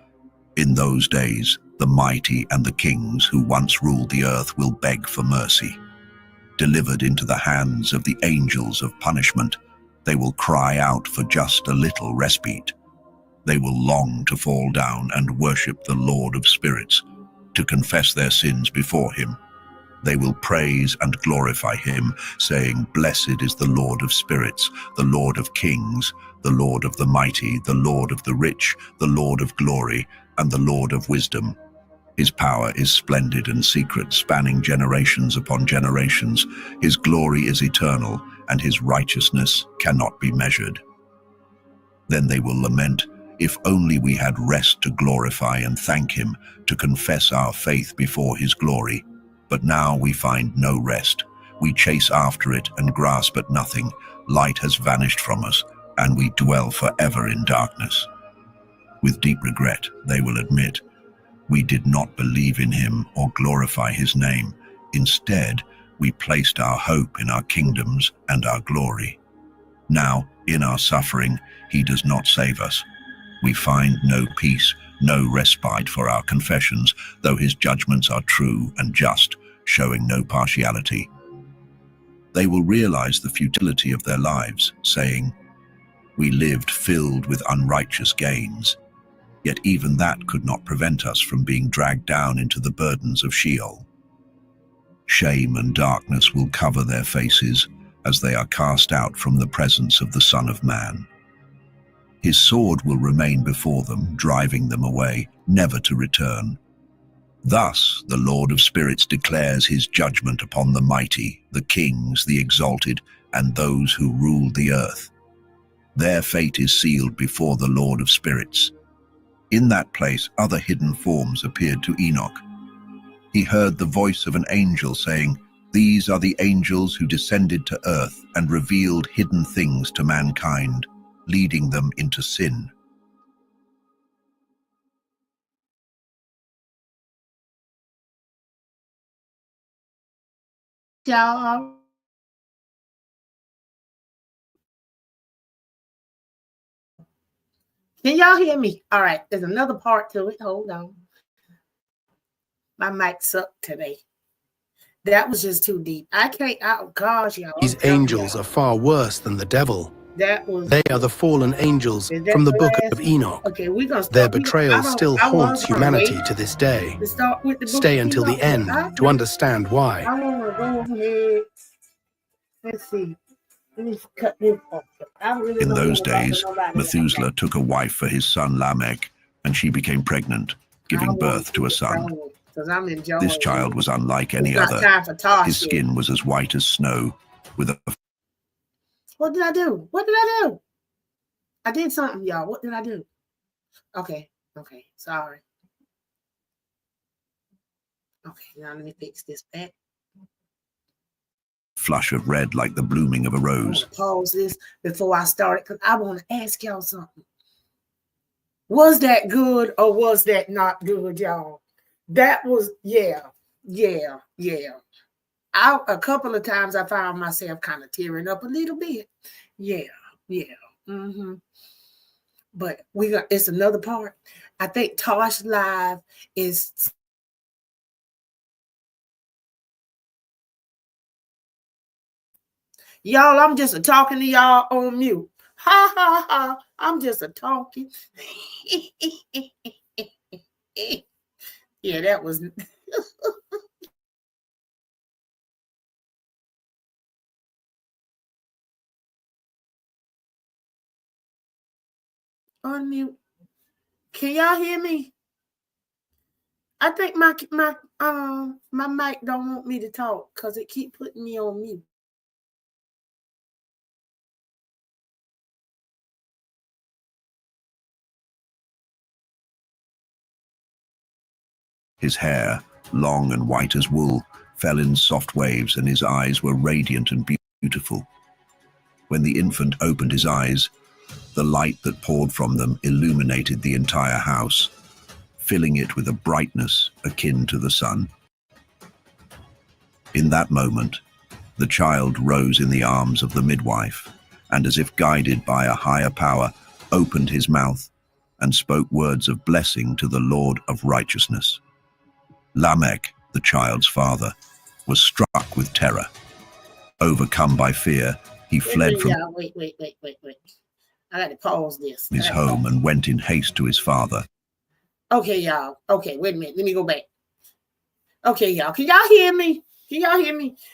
In those days, the mighty and the kings who once ruled the earth will beg for mercy. Delivered into the hands of the angels of punishment, they will cry out for just a little respite. They will long to fall down and worship the Lord of Spirits, to confess their sins before him. They will praise and glorify him, saying, "Blessed is the Lord of Spirits, the Lord of Kings, the Lord of the Mighty, the Lord of the Rich, the Lord of Glory, and the Lord of Wisdom." His power is splendid and secret, spanning generations upon generations. His glory is eternal, and his righteousness cannot be measured. Then they will lament, "If only we had rest to glorify and thank him, to confess our faith before his glory. But now we find no rest. We chase after it and grasp at nothing. Light has vanished from us, and we dwell forever in darkness." With deep regret, they will admit, "We did not believe in him or glorify his name. Instead, we placed our hope in our kingdoms and our glory. Now, in our suffering, he does not save us. We find no peace, no respite for our confessions, though his judgments are true and just, showing no partiality." They will realize the futility of their lives, saying, "We lived filled with unrighteous gains." Yet even that could not prevent us from being dragged down into the burdens of Sheol. Shame and darkness will cover their faces as they are cast out from the presence of the Son of Man. His sword will remain before them, driving them away, never to return. Thus the Lord of Spirits declares his judgment upon the mighty, the kings, the exalted, and those who rule the earth. Their fate is sealed before the Lord of Spirits. In that place, other hidden forms appeared to Enoch. He heard the voice of an angel saying, "These are the angels who descended to earth and revealed hidden things to mankind, leading them into sin." Y'all, can y'all hear me? All right, there's another part to it. Hold on. My mic sucked today. That was just too deep. I can't, oh gosh, y'all. These angels are far worse than the devil. They are the fallen angels from the Book of Enoch. Okay, we're gonna start. Their betrayal still haunts humanity to this day. Stay until the end to understand why. I want to go ahead. Let's see. Let me cut this off. In those days, Methuselah took a wife for his son Lamech, and she became pregnant, giving birth to a son. This child was unlike any other. His skin was as white as snow, with a... What did I do? What did I do? I did something, y'all. What did I do? Okay. Sorry. Okay, now let me fix this back. Flush of red like the blooming of a rose. Pause this before I start it, because I want to ask y'all something. Was that good or was that not good, y'all? That was, yeah. A couple of times I found myself kind of tearing up a little bit. Yeah. Mm-hmm. But it's another part. I think Tosh Live is... Y'all, I'm just talking to y'all on mute. Ha, ha, ha. I'm just talking. Yeah, that was... Unmute. Can y'all hear me? I think my mic don't want me to talk because it keep putting me on mute. His hair, long and white as wool, fell in soft waves, and his eyes were radiant and beautiful. When the infant opened his eyes, the light that poured from them illuminated the entire house, filling it with a brightness akin to the sun. In that moment, the child rose in the arms of the midwife, and as if guided by a higher power, opened his mouth and spoke words of blessing to the Lord of righteousness. Lamech, the child's father, was struck with terror. Overcome by fear, he fled from wait. I got to pause this. His home and went in haste to his father. Okay, y'all. Okay, wait a minute. Let me go back. Okay, y'all. Can y'all hear me?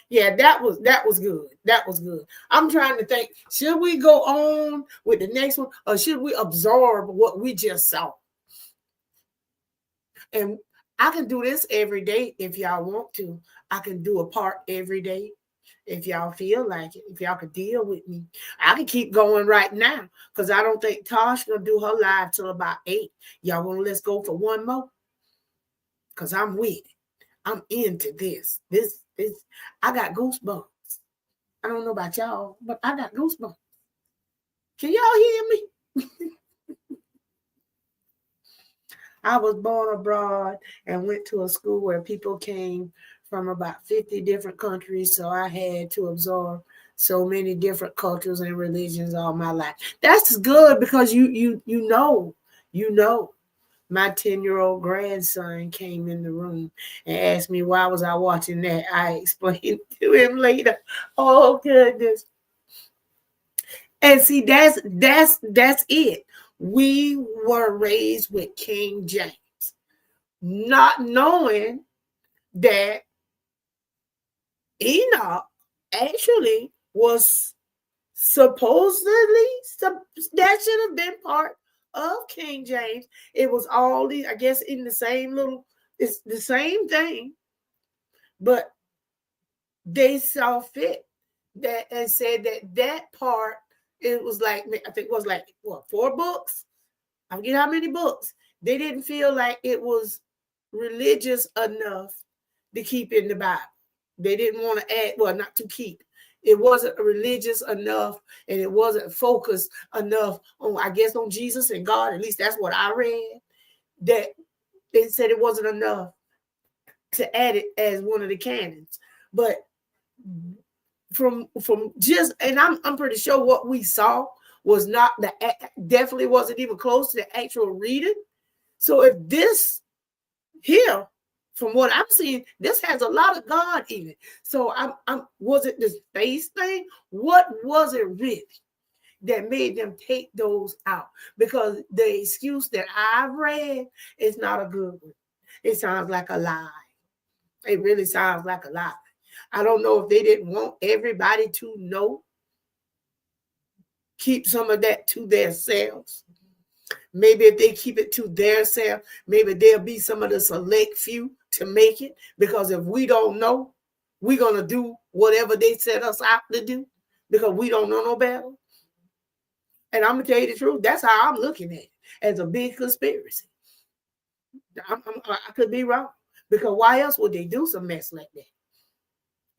Yeah, that was good. That was good. I'm trying to think, should we go on with the next one or should we absorb what we just saw? And I can do this every day if y'all want to. I can do a part every day if y'all feel like it. If y'all could deal with me, I can keep going right now because I don't think Tosh gonna do her live till about 8. Y'all wanna let's go for one more? Because I'm with it. I'm into this. This I got goosebumps. I don't know about y'all, but I got goosebumps. Can y'all hear me? I was born abroad and went to a school where people came from about 50 different countries, so I had to absorb so many different cultures and religions all my life. That's good because you know. My 10-year-old grandson came in the room and asked me why was I watching that. I explained to him later. Oh goodness. And see, that's it. We were raised with King James, not knowing that Enoch actually was supposedly, that should have been part of King James. It was all these, I guess, in the same little, it's the same thing, but they saw fit that and said that part, it was like, I think it was like, what, 4 books? I forget how many books. They didn't feel like it was religious enough to keep in the Bible. They didn't want to add, well, not to keep. It wasn't religious enough, and it wasn't focused enough on, I guess, on Jesus and God. At least that's what I read. That they said it wasn't enough to add it as one of the canons. But from just, and I'm pretty sure what we saw was not definitely wasn't even close to the actual reading. So if this here, from what I'm seeing, this has a lot of God in it. So was it this face thing? What was it really? that made them take those out, because the excuse that I've read is not a good one. It sounds like a lie. It really sounds like a lie. I don't know if they didn't want everybody to know. Keep some of that to themselves. Maybe if they keep it to themselves, maybe there'll be some of the select few to make it. Because if we don't know, we're going to do whatever they set us out to do, because we don't know no better. And I'm going to tell you the truth. That's how I'm looking at it, as a big conspiracy. I could be wrong, because why else would they do some mess like that?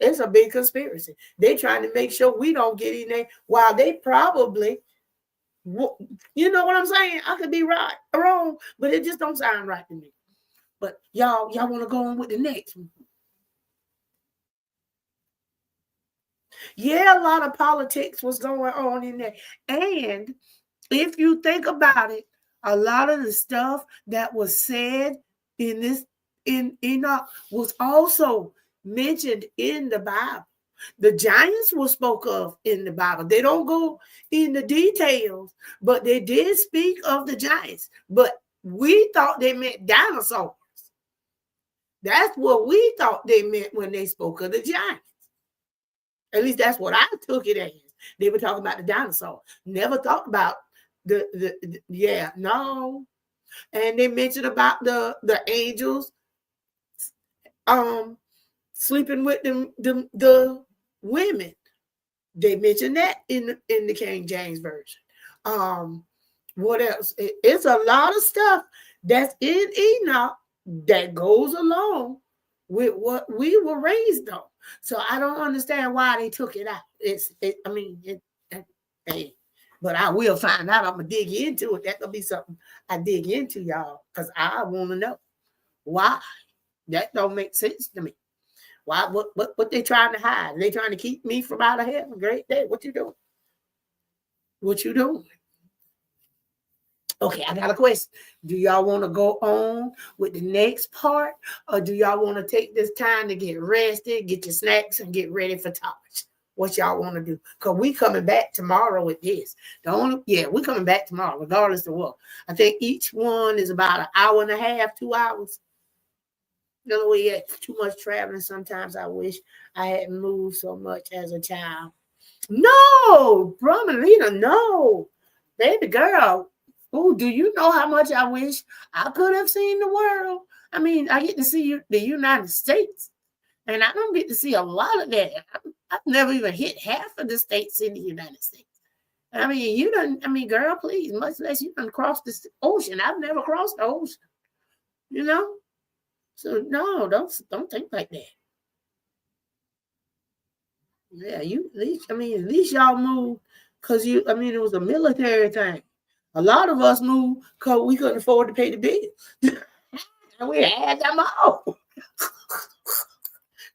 It's a big conspiracy. They're trying to make sure we don't get in there, while they probably, you know what I'm saying? I could be right or wrong, but it just don't sound right to me. But y'all want to go on with the next one? Yeah, a lot of politics was going on in there. And if you think about it, a lot of the stuff that was said in Enoch was also mentioned in the Bible. The giants were spoke of in the Bible. They don't go in the details, but they did speak of the giants. But we thought they meant dinosaurs. That's what we thought they meant when they spoke of the giants. At least that's what I took it as. They were talking about the dinosaur. Never thought about no. And they mentioned about the angels sleeping with the women. They mentioned that in the King James Version. What else? It's a lot of stuff that's in Enoch that goes along with what we were raised on. So I don't understand why they took it out. But I will find out. I'm gonna dig into it. That could be something I dig into, y'all, because I want to know why. That don't make sense to me. Why? What they trying to hide? They trying to keep me from out of heaven? Great day. What you doing? What you doing? Okay, I got a question. Do y'all want to go on with the next part, or do y'all want to take this time to get rested, get your snacks, and get ready for college? What y'all want to do? Because we coming back tomorrow with this. We're coming back tomorrow, regardless of what. I think each one is about an hour and a half, 2 hours. No, we had too much traveling. Sometimes I wish I hadn't moved so much as a child. No, Bromelina, no. Baby girl. Oh, do you know how much I wish I could have seen the world? I mean, I get to see the United States, and I don't get to see a lot of that. I've never even hit half of the states in the United States. I mean, girl, please, much less you done cross the ocean. I've never crossed the ocean, you know? So no, don't think like that. Yeah, at least y'all moved because it was a military thing. A lot of us moved because we couldn't afford to pay the bills. And we had them all.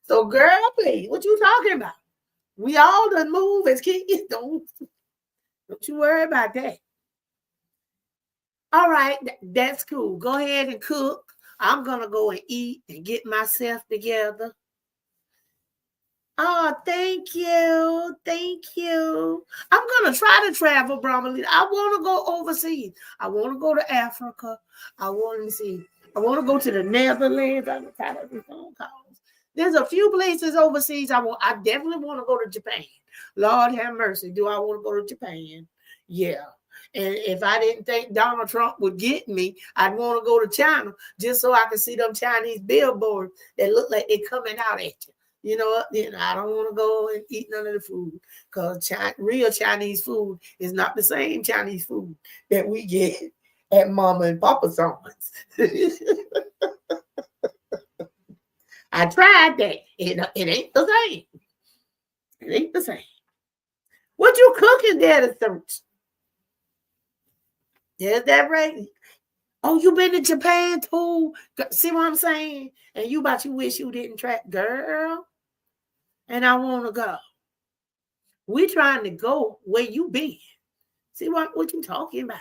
So, girl, please, what you talking about? We all done move as kids. Don't you worry about that. All right, that's cool. Go ahead and cook. I'm going to go and eat and get myself together. Oh, thank you. Thank you. I'm going to try to travel, Brahmalina. I want to go overseas. I want to go to Africa. I want to go to the Netherlands. I'm tired of these phone calls. There's a few places overseas. I definitely want to go to Japan. Lord have mercy. Do I want to go to Japan? Yeah. And if I didn't think Donald Trump would get me, I'd want to go to China just so I can see them Chinese billboards that look like they're coming out at you. You know what? I don't want to go and eat none of the food because real Chinese food is not the same Chinese food that we get at Mama and Papa's house. I tried that. It ain't the same. It ain't the same. What you cooking there to search? Is that right? Oh, you been to Japan too? See what I'm saying? And you wish you didn't try, girl. And I want to go. We trying to go where you been. See what you talking about?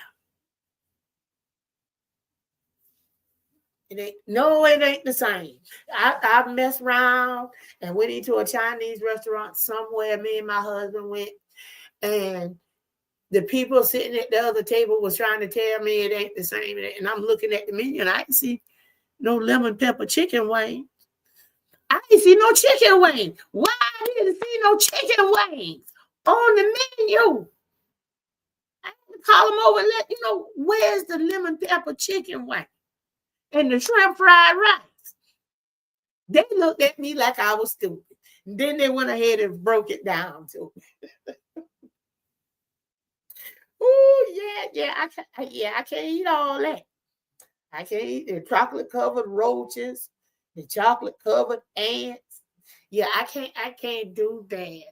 It ain't the same. I've messed around and went into a Chinese restaurant somewhere. Me and my husband went, and the people sitting at the other table was trying to tell me it ain't the same. And I'm looking at the menu and I didn't see no lemon pepper chicken wing. I didn't see no chicken wing. Why I didn't see no chicken wings on the menu? I had to call them over and let you know where's the lemon pepper chicken wing and the shrimp fried rice. They looked at me like I was stupid. And then they went ahead and broke it down to me. Oh yeah, I can't eat all that. I can't eat the chocolate covered roaches, the chocolate covered ants. Yeah, I can't do that.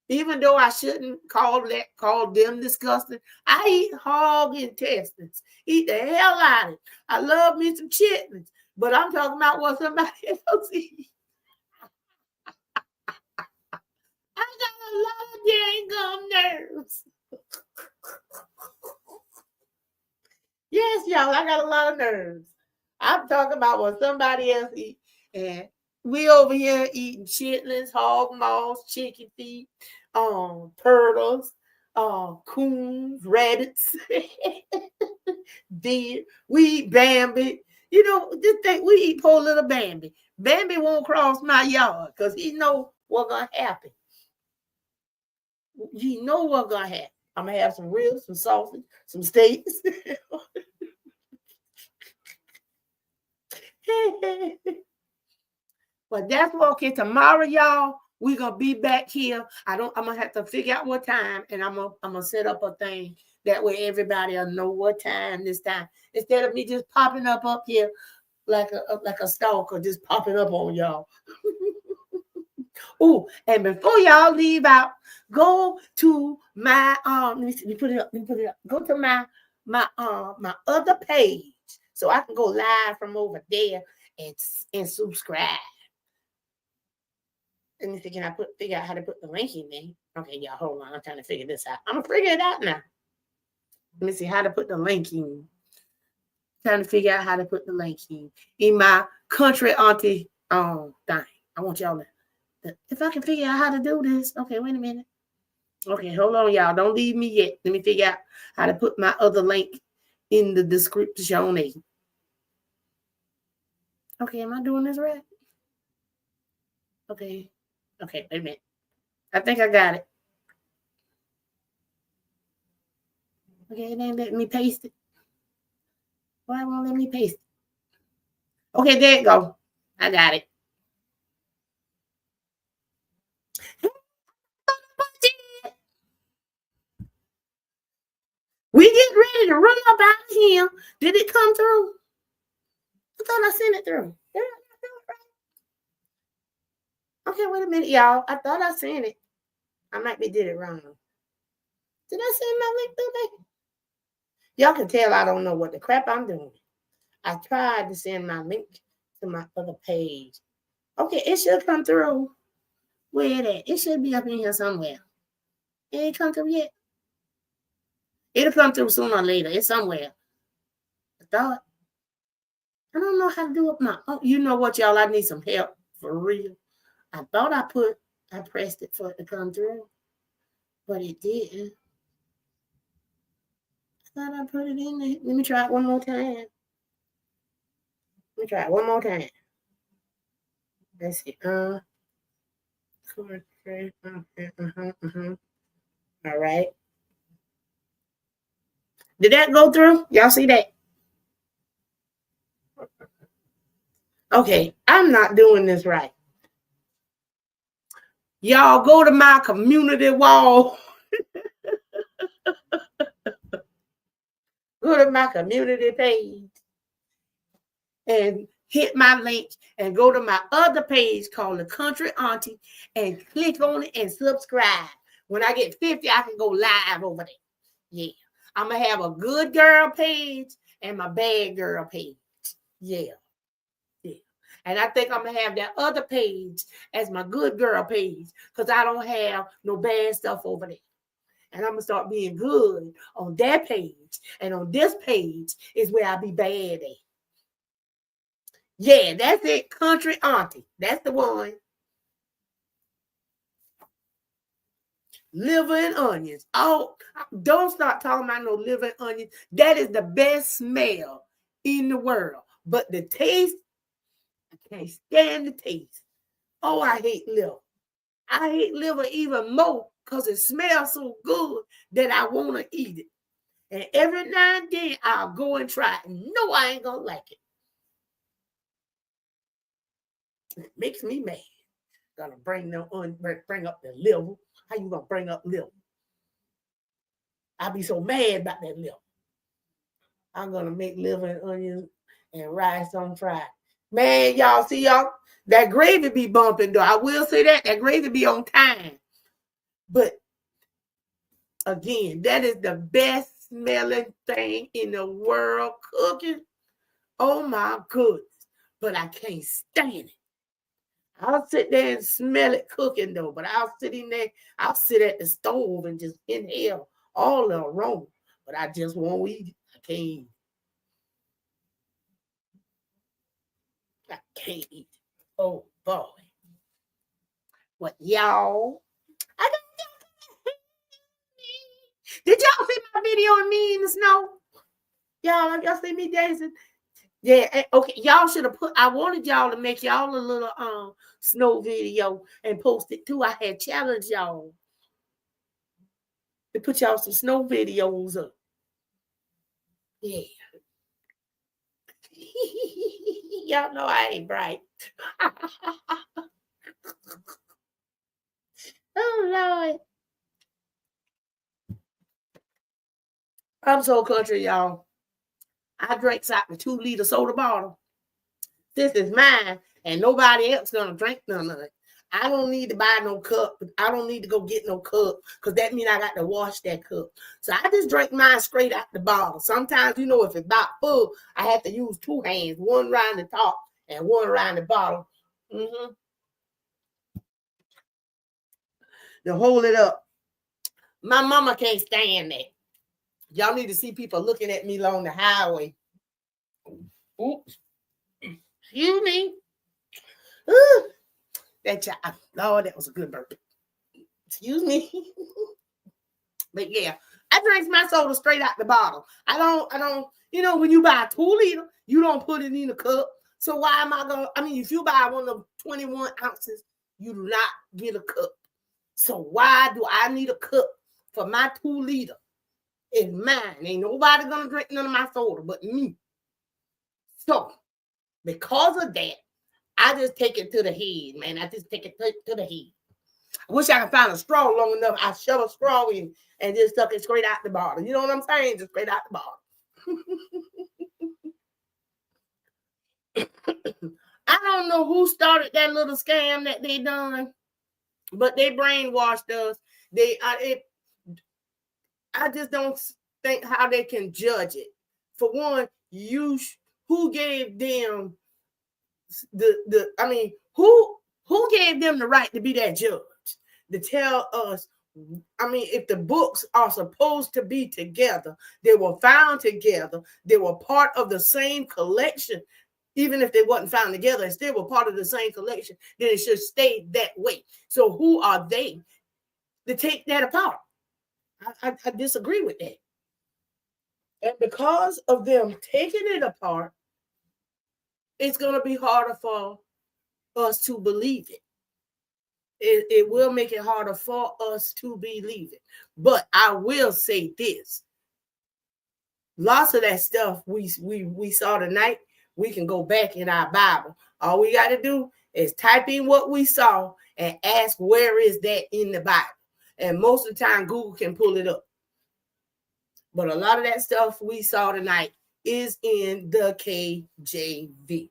Even though I shouldn't call them disgusting, I eat hog intestines. Eat the hell out of it. I love me some chitlins, but I'm talking about what somebody else eats. I got a lot of dang gum nerves. Yes, y'all, I got a lot of nerves. I'm talking about what somebody else eats. And we over here eating chitlins, hog maws, chicken feet, turtles, coons, rabbits, deer. We eat Bambi. You know, this thing, we eat poor little Bambi. Bambi won't cross my yard because he know what's going to happen. You know what's going to happen. I'm going to have some ribs, some sausage, some steaks. But that's okay. Tomorrow, y'all, we're gonna be back here. I'm gonna have to figure out what time, and I'm gonna set up a thing that way everybody will know what time this time. Instead of me just popping up here like a stalker, just popping up on y'all. Oh, and before y'all leave out, go to my let me put it up. Go to my other page so I can go live from over there and subscribe. Let me see, can I figure out how to put the link in there? Okay, y'all, hold on. I'm trying to figure this out. I'm gonna figure it out now. Let me see how to put the link in. Trying to figure out how to put the link in my country auntie thing. I want y'all to, if I can figure out how to do this. Okay, wait a minute. Okay, hold on, y'all. Don't leave me yet. Let me figure out how to put my other link in the description. Okay, am I doing this right? Okay, wait a minute. I think I got it. Okay, it ain't letting me paste it. Why won't let me paste it? Okay, there you go. I got it. We get ready to run up out of here. Did it come through? I thought I sent it through. Okay, wait a minute, y'all. I thought I sent it. I might be did it wrong. Did I send my link through there? Y'all can tell I don't know what the crap I'm doing. I tried to send my link to my other page. Okay, it should come through. Where it at? It should be up in here somewhere. It ain't come through yet. It'll come through sooner or later. It's somewhere. I thought. I don't know how to do it. You know what, y'all? I need some help for real. I thought I pressed it for it to come through, but it didn't. I thought I put it in there. Let me try it one more time. Let's see. All right. Did that go through? Y'all see that? Okay, I'm not doing this right. Y'all go to my community wall. Go to my community page and hit my link and go to my other page called The Country Auntie and click on it and subscribe. When I get 50, I can go live over there. Yeah. I'm going to have a good girl page and my bad girl page. Yeah. And I think I'm going to have that other page as my good girl page because I don't have no bad stuff over there. And I'm going to start being good on that page. And on this page is where I'll be bad at. Yeah, that's it. Country Auntie. That's the one. Liver and onions. Oh, don't start talking about no liver and onions. That is the best smell in the world. But the taste, I can't stand the taste. Oh, I hate liver. I hate liver even more because it smells so good that I want to eat it. And every now and then I'll go and try it. No, I ain't gonna like it. It makes me mad. Gonna bring up the liver. How you gonna bring up liver? I'll be so mad about that liver. I'm gonna make liver and onions and rice on fried. Man, y'all see y'all that gravy be bumping though. I will say that gravy be on time. But again, that is the best smelling thing in the world cooking. Oh my goodness. But I can't stand it. I'll sit there and smell it cooking though, but I'll sit at the stove and just inhale all the aroma. But I just won't eat it. I can't eat it. I can't eat it. Oh boy. What y'all? Did y'all see my video of me in the snow? Y'all see me dancing? Yeah, okay. Y'all should have I wanted y'all to make y'all a little snow video and post it too. I had challenged y'all to put y'all some snow videos up. Yeah. Y'all know I ain't bright. Oh Lord. I'm so country, y'all. I drank out the 2-liter soda bottle. This is mine, and nobody else gonna drink none of it. I don't need to buy no cup. I don't need to go get no cup because that means I got to wash that cup. So I just drink mine straight out the bottle. Sometimes, if it's not full, I have to use 2 hands, one around the top and one around the bottle. To hold it up. My mama can't stand that. Y'all need to see people looking at me along the highway. Oops. Excuse me. Ooh. That child. Lord, that was a good burp. Excuse me. But yeah, I drink my soda straight out the bottle. I don't, when you buy a 2-liter, you don't put it in a cup. So why am I going to, if you buy one of 21 ounces, you do not get a cup. So why do I need a cup for my 2-liter? It's mine. Ain't nobody going to drink none of my soda but me. So because of that, I just take it to the head, man. I just take it to the head. I wish I could find a straw long enough. I shove a straw in and just suck it straight out the bottle. You know what I'm saying? Just straight out the bottle. I don't know who started that little scam that they done, but they brainwashed us. I just don't think how they can judge it. For one, who gave them who gave them the right to be that judge? To tell us, if the books are supposed to be together, they were found together, they were part of the same collection, even if they wasn't found together, and still were part of the same collection, then it should stay that way. So who are they to take that apart? I disagree with that. And because of them taking it apart, it's going to be harder for us to believe it. It will make it harder for us to believe it. But I will say this. Lots of that stuff we saw tonight, we can go back in our Bible. All we got to do is type in what we saw and ask where is that in the Bible. And most of the time, Google can pull it up. But a lot of that stuff we saw tonight is in the KJV.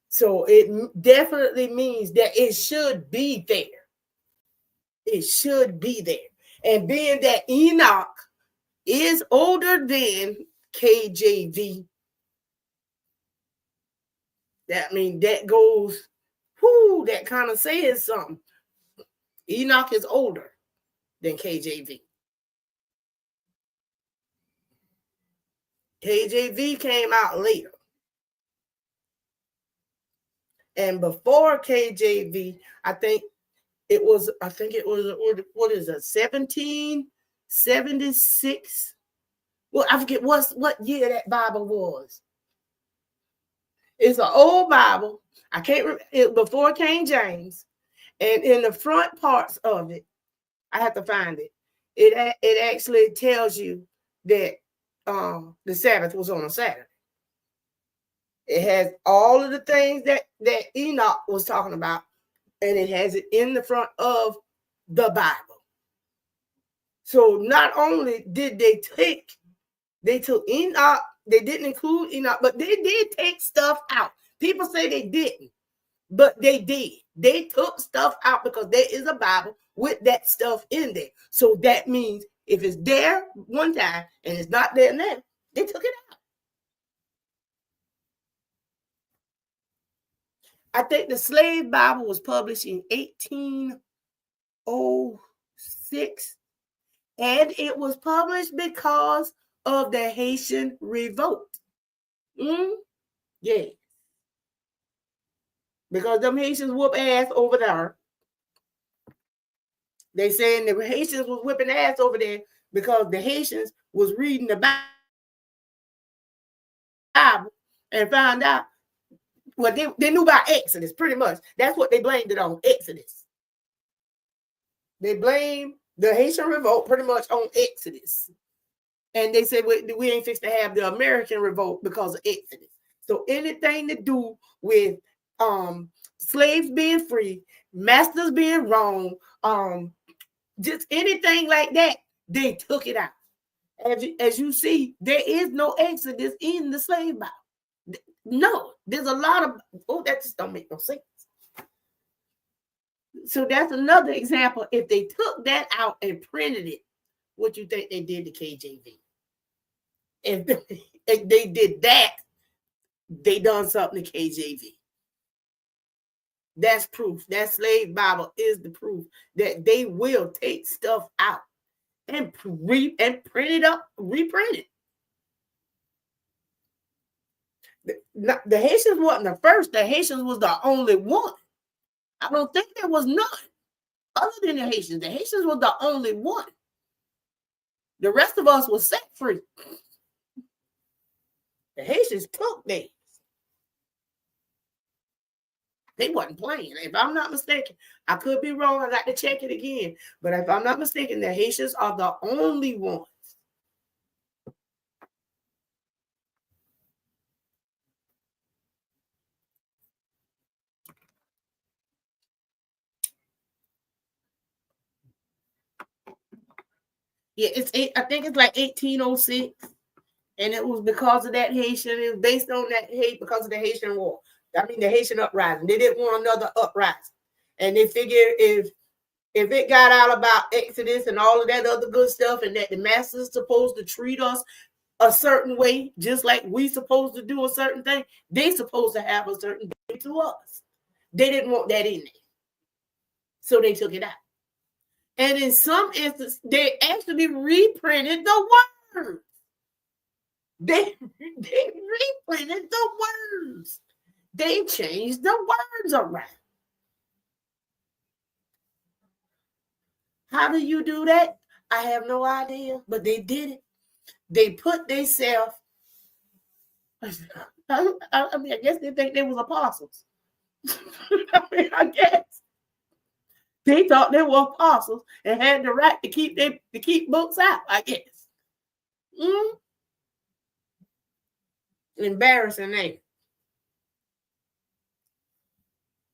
So it definitely means that it should be there. It should be there. And being that Enoch is older than KJV, that goes, that kind of says something. Enoch is older than KJV. KJV came out later. And before KJV, I think It was, I think it was, what is it, 1776? Well, I forget what year that Bible was. It's an old Bible. I can't remember it, before King James. And in the front parts of it, I have to find it. It actually tells you that the Sabbath was on a Saturday. It has all of the things that Enoch was talking about, and it has it in the front of the Bible. So not only did they took Enoch, they didn't include Enoch, but they did take stuff out. People say they didn't, but they did. They took stuff out because there is a Bible with that stuff in there. So that means if it's there one time and it's not there now, they took it out. I think the Slave Bible was published in 1806, and it was published because of the Haitian revolt. Yeah. Because them Haitians whoop ass over there. They saying the Haitians was whipping ass over there because the Haitians was reading the Bible and found out, well, they knew about Exodus, pretty much. That's what they blamed it on, Exodus. They blamed the Haitian revolt pretty much on Exodus. And they said, we ain't fixed to have the American revolt because of Exodus. So anything to do with slaves being free, masters being wrong, just anything like that, they took it out. As you see, there is no Exodus in the slave Bible. No, there's a lot of, that just don't make no sense. So that's another example. If they took that out and printed it, what you think they did to KJV? If they did that, they done something to KJV. That's proof. That slave Bible is the proof that they will take stuff out and print it up, reprint it. The Haitians wasn't the first. The Haitians was the only one. I don't think there was none other than the Haitians. The Haitians was the only one. The rest of us was set free. The Haitians took theirs. They wasn't playing. If I'm not mistaken, I could be wrong. I got to check it again. But if I'm not mistaken, the Haitians are the only ones. Yeah, I think it's like 1806. And it was because of that Haitian, it was based on that hate because of the Haitian war. I mean, the Haitian uprising. They didn't want another uprising. And they figured if it got out about Exodus and all of that other good stuff, and that the master's supposed to treat us a certain way, just like we supposed to do a certain thing, they supposed to have a certain way to us. They didn't want that in there. So they took it out. And in some instances, they actually reprinted the words. They reprinted the words. They changed the words around. How do you do that? I have no idea, but they did it. They put themselves, I mean, I guess they think they was apostles. I guess. They thought they were apostles and had the right to keep books out, I guess. Embarrassing name.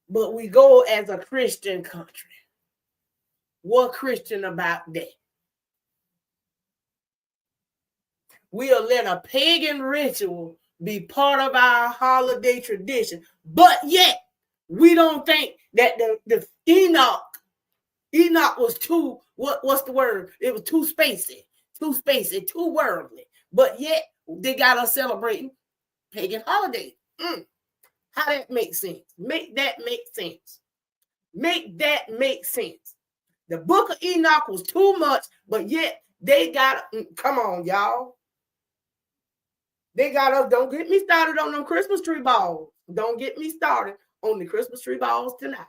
But we go as a Christian country. What Christian about that? We'll let a pagan ritual be part of our holiday tradition, but yet we don't think that the Enoch was too, what's the word? It was too spacey, too worldly. But yet they got us celebrating pagan holidays. How that makes sense? Make that make sense. Make that make sense. The Book of Enoch was too much, but yet they got, come on, y'all. They got us, don't get me started on them Christmas tree balls. Don't get me started on the Christmas tree balls tonight.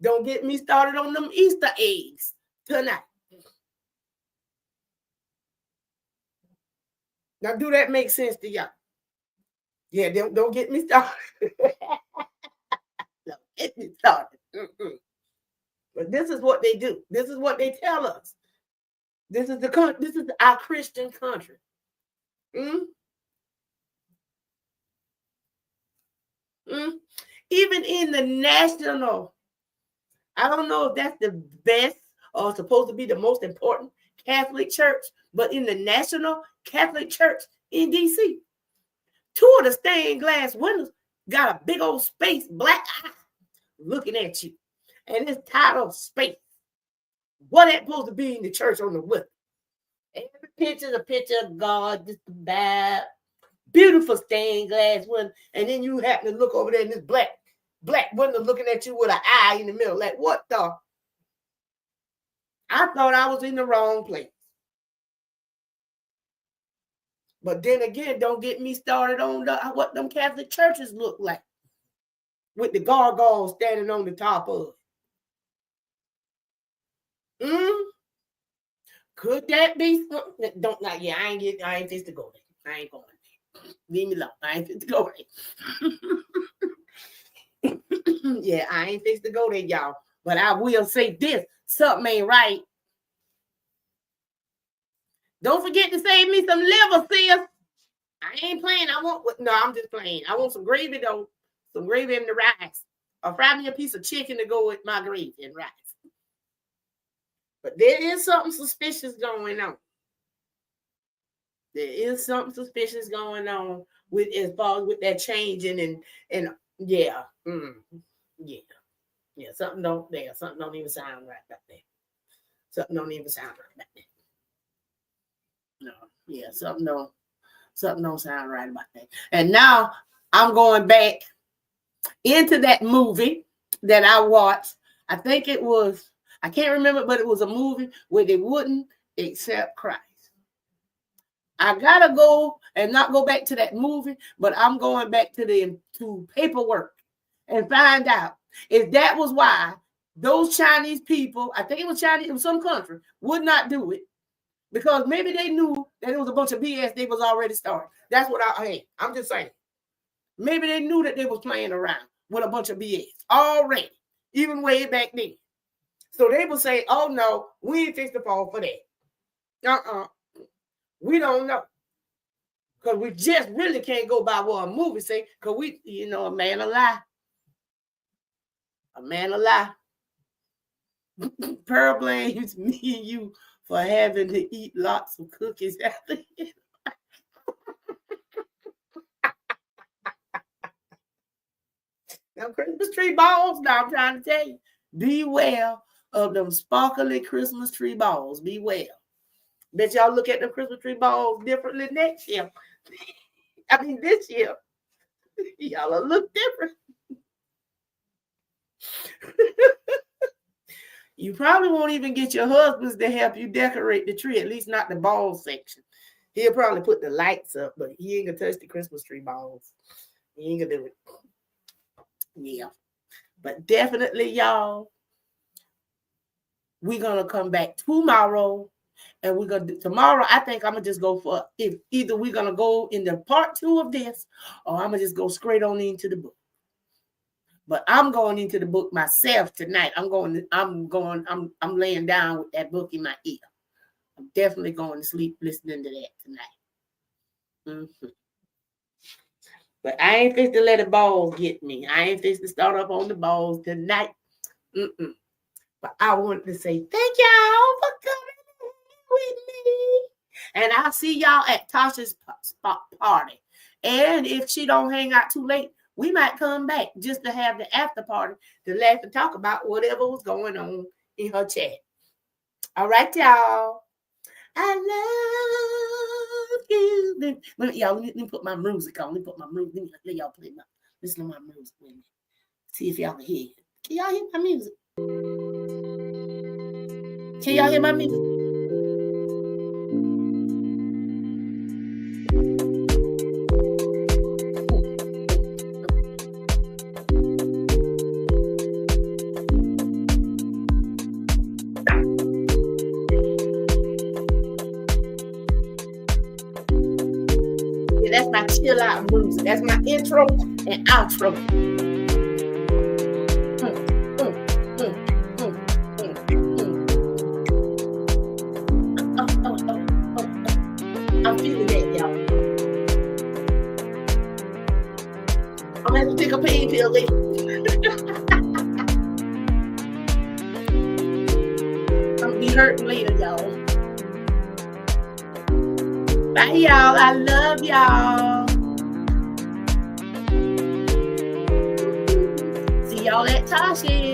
Don't get me started on them Easter eggs tonight. Now, do that make sense to y'all? Yeah, don't get me started. Don't get me started. But this is what they do. This is what they tell us. This is our Christian country. Even in the national, I don't know if that's the best or supposed to be the most important Catholic church, but in the National Catholic Church in D.C., 2 of the stained glass windows got a big old space black eye looking at you. And it's titled Space. What that supposed to be in the church on the window? Every picture is a picture of God, just bad, beautiful stained glass window. And then you happen to look over there in this black window looking at you with an eye in the middle. Like, what the? I thought I was in the wrong place. But then again, don't get me started on what them Catholic churches look like with the gargoyles standing on the top of it. Could that be? Don't not. Yeah, I ain't fixed to go there. I ain't going there. Leave me alone. I ain't fixed to go there. Yeah, I ain't fixed to go there, y'all. But I will say this: something ain't right. Don't forget to save me some liver, sis. I ain't playing. I'm just playing. I want some gravy, though. Some gravy and the rice. Or fry me a piece of chicken to go with my gravy and rice. But there is something suspicious going on. There is something suspicious going on with as far as with that changing and yeah. Yeah, something don't even sound right back there. Something don't even sound right back there. No, yeah, something don't sound right about that. And now I'm going back into that movie that I watched. I think it was, I can't remember, but it was a movie where they wouldn't accept Christ. I gotta go and not go back to that movie, but I'm going back to paperwork and find out if that was why those Chinese people, I think it was Chinese in some country, would not do it. Because maybe they knew that it was a bunch of BS they was already starting. That's what I'm just saying. Maybe they knew that they was playing around with a bunch of BS already, even way back then. So they would say, oh no, we ain't fixed to fall for that. We don't know. Because we just really can't go by what a movie say, because a man a lie. A man a lie. Pearl blames me and you for having to eat lots of cookies after Now, Christmas tree balls, now I'm trying to tell you, beware of them sparkly Christmas tree balls. Beware. Bet y'all look at the Christmas tree balls differently next year. This year. Y'all will look different. You probably won't even get your husbands to help you decorate the tree, at least not the ball section. He'll probably put the lights up, but he ain't gonna touch the Christmas tree balls. He ain't gonna do it. Yeah. But definitely, y'all, we're gonna come back tomorrow. And we're gonna do tomorrow. I think I'm gonna just go for either we're gonna go into part 2 of this, or I'm gonna just go straight on into the book. But I'm going into the book myself tonight. I'm laying down with that book in my ear. I'm definitely going to sleep listening to that tonight. But I ain't fixed to let the balls get me. I ain't fixed to start up on the balls tonight. But I wanted to say thank y'all for coming with me. And I'll see y'all at Tasha's party. And if she don't hang out too late, we might come back just to have the after party to laugh and talk about whatever was going on in her chat. All right, y'all. I love you. Let me put my music on. Let y'all listen to my music. See if y'all can hear it. Can y'all hear my music? Can y'all hear my music? chill out music. That's my intro and outro. I'm feeling that, y'all. I'm gonna have to take a pain pill later. I'm gonna be hurting later, y'all. Bye, y'all. I love y'all. See y'all at Tashi.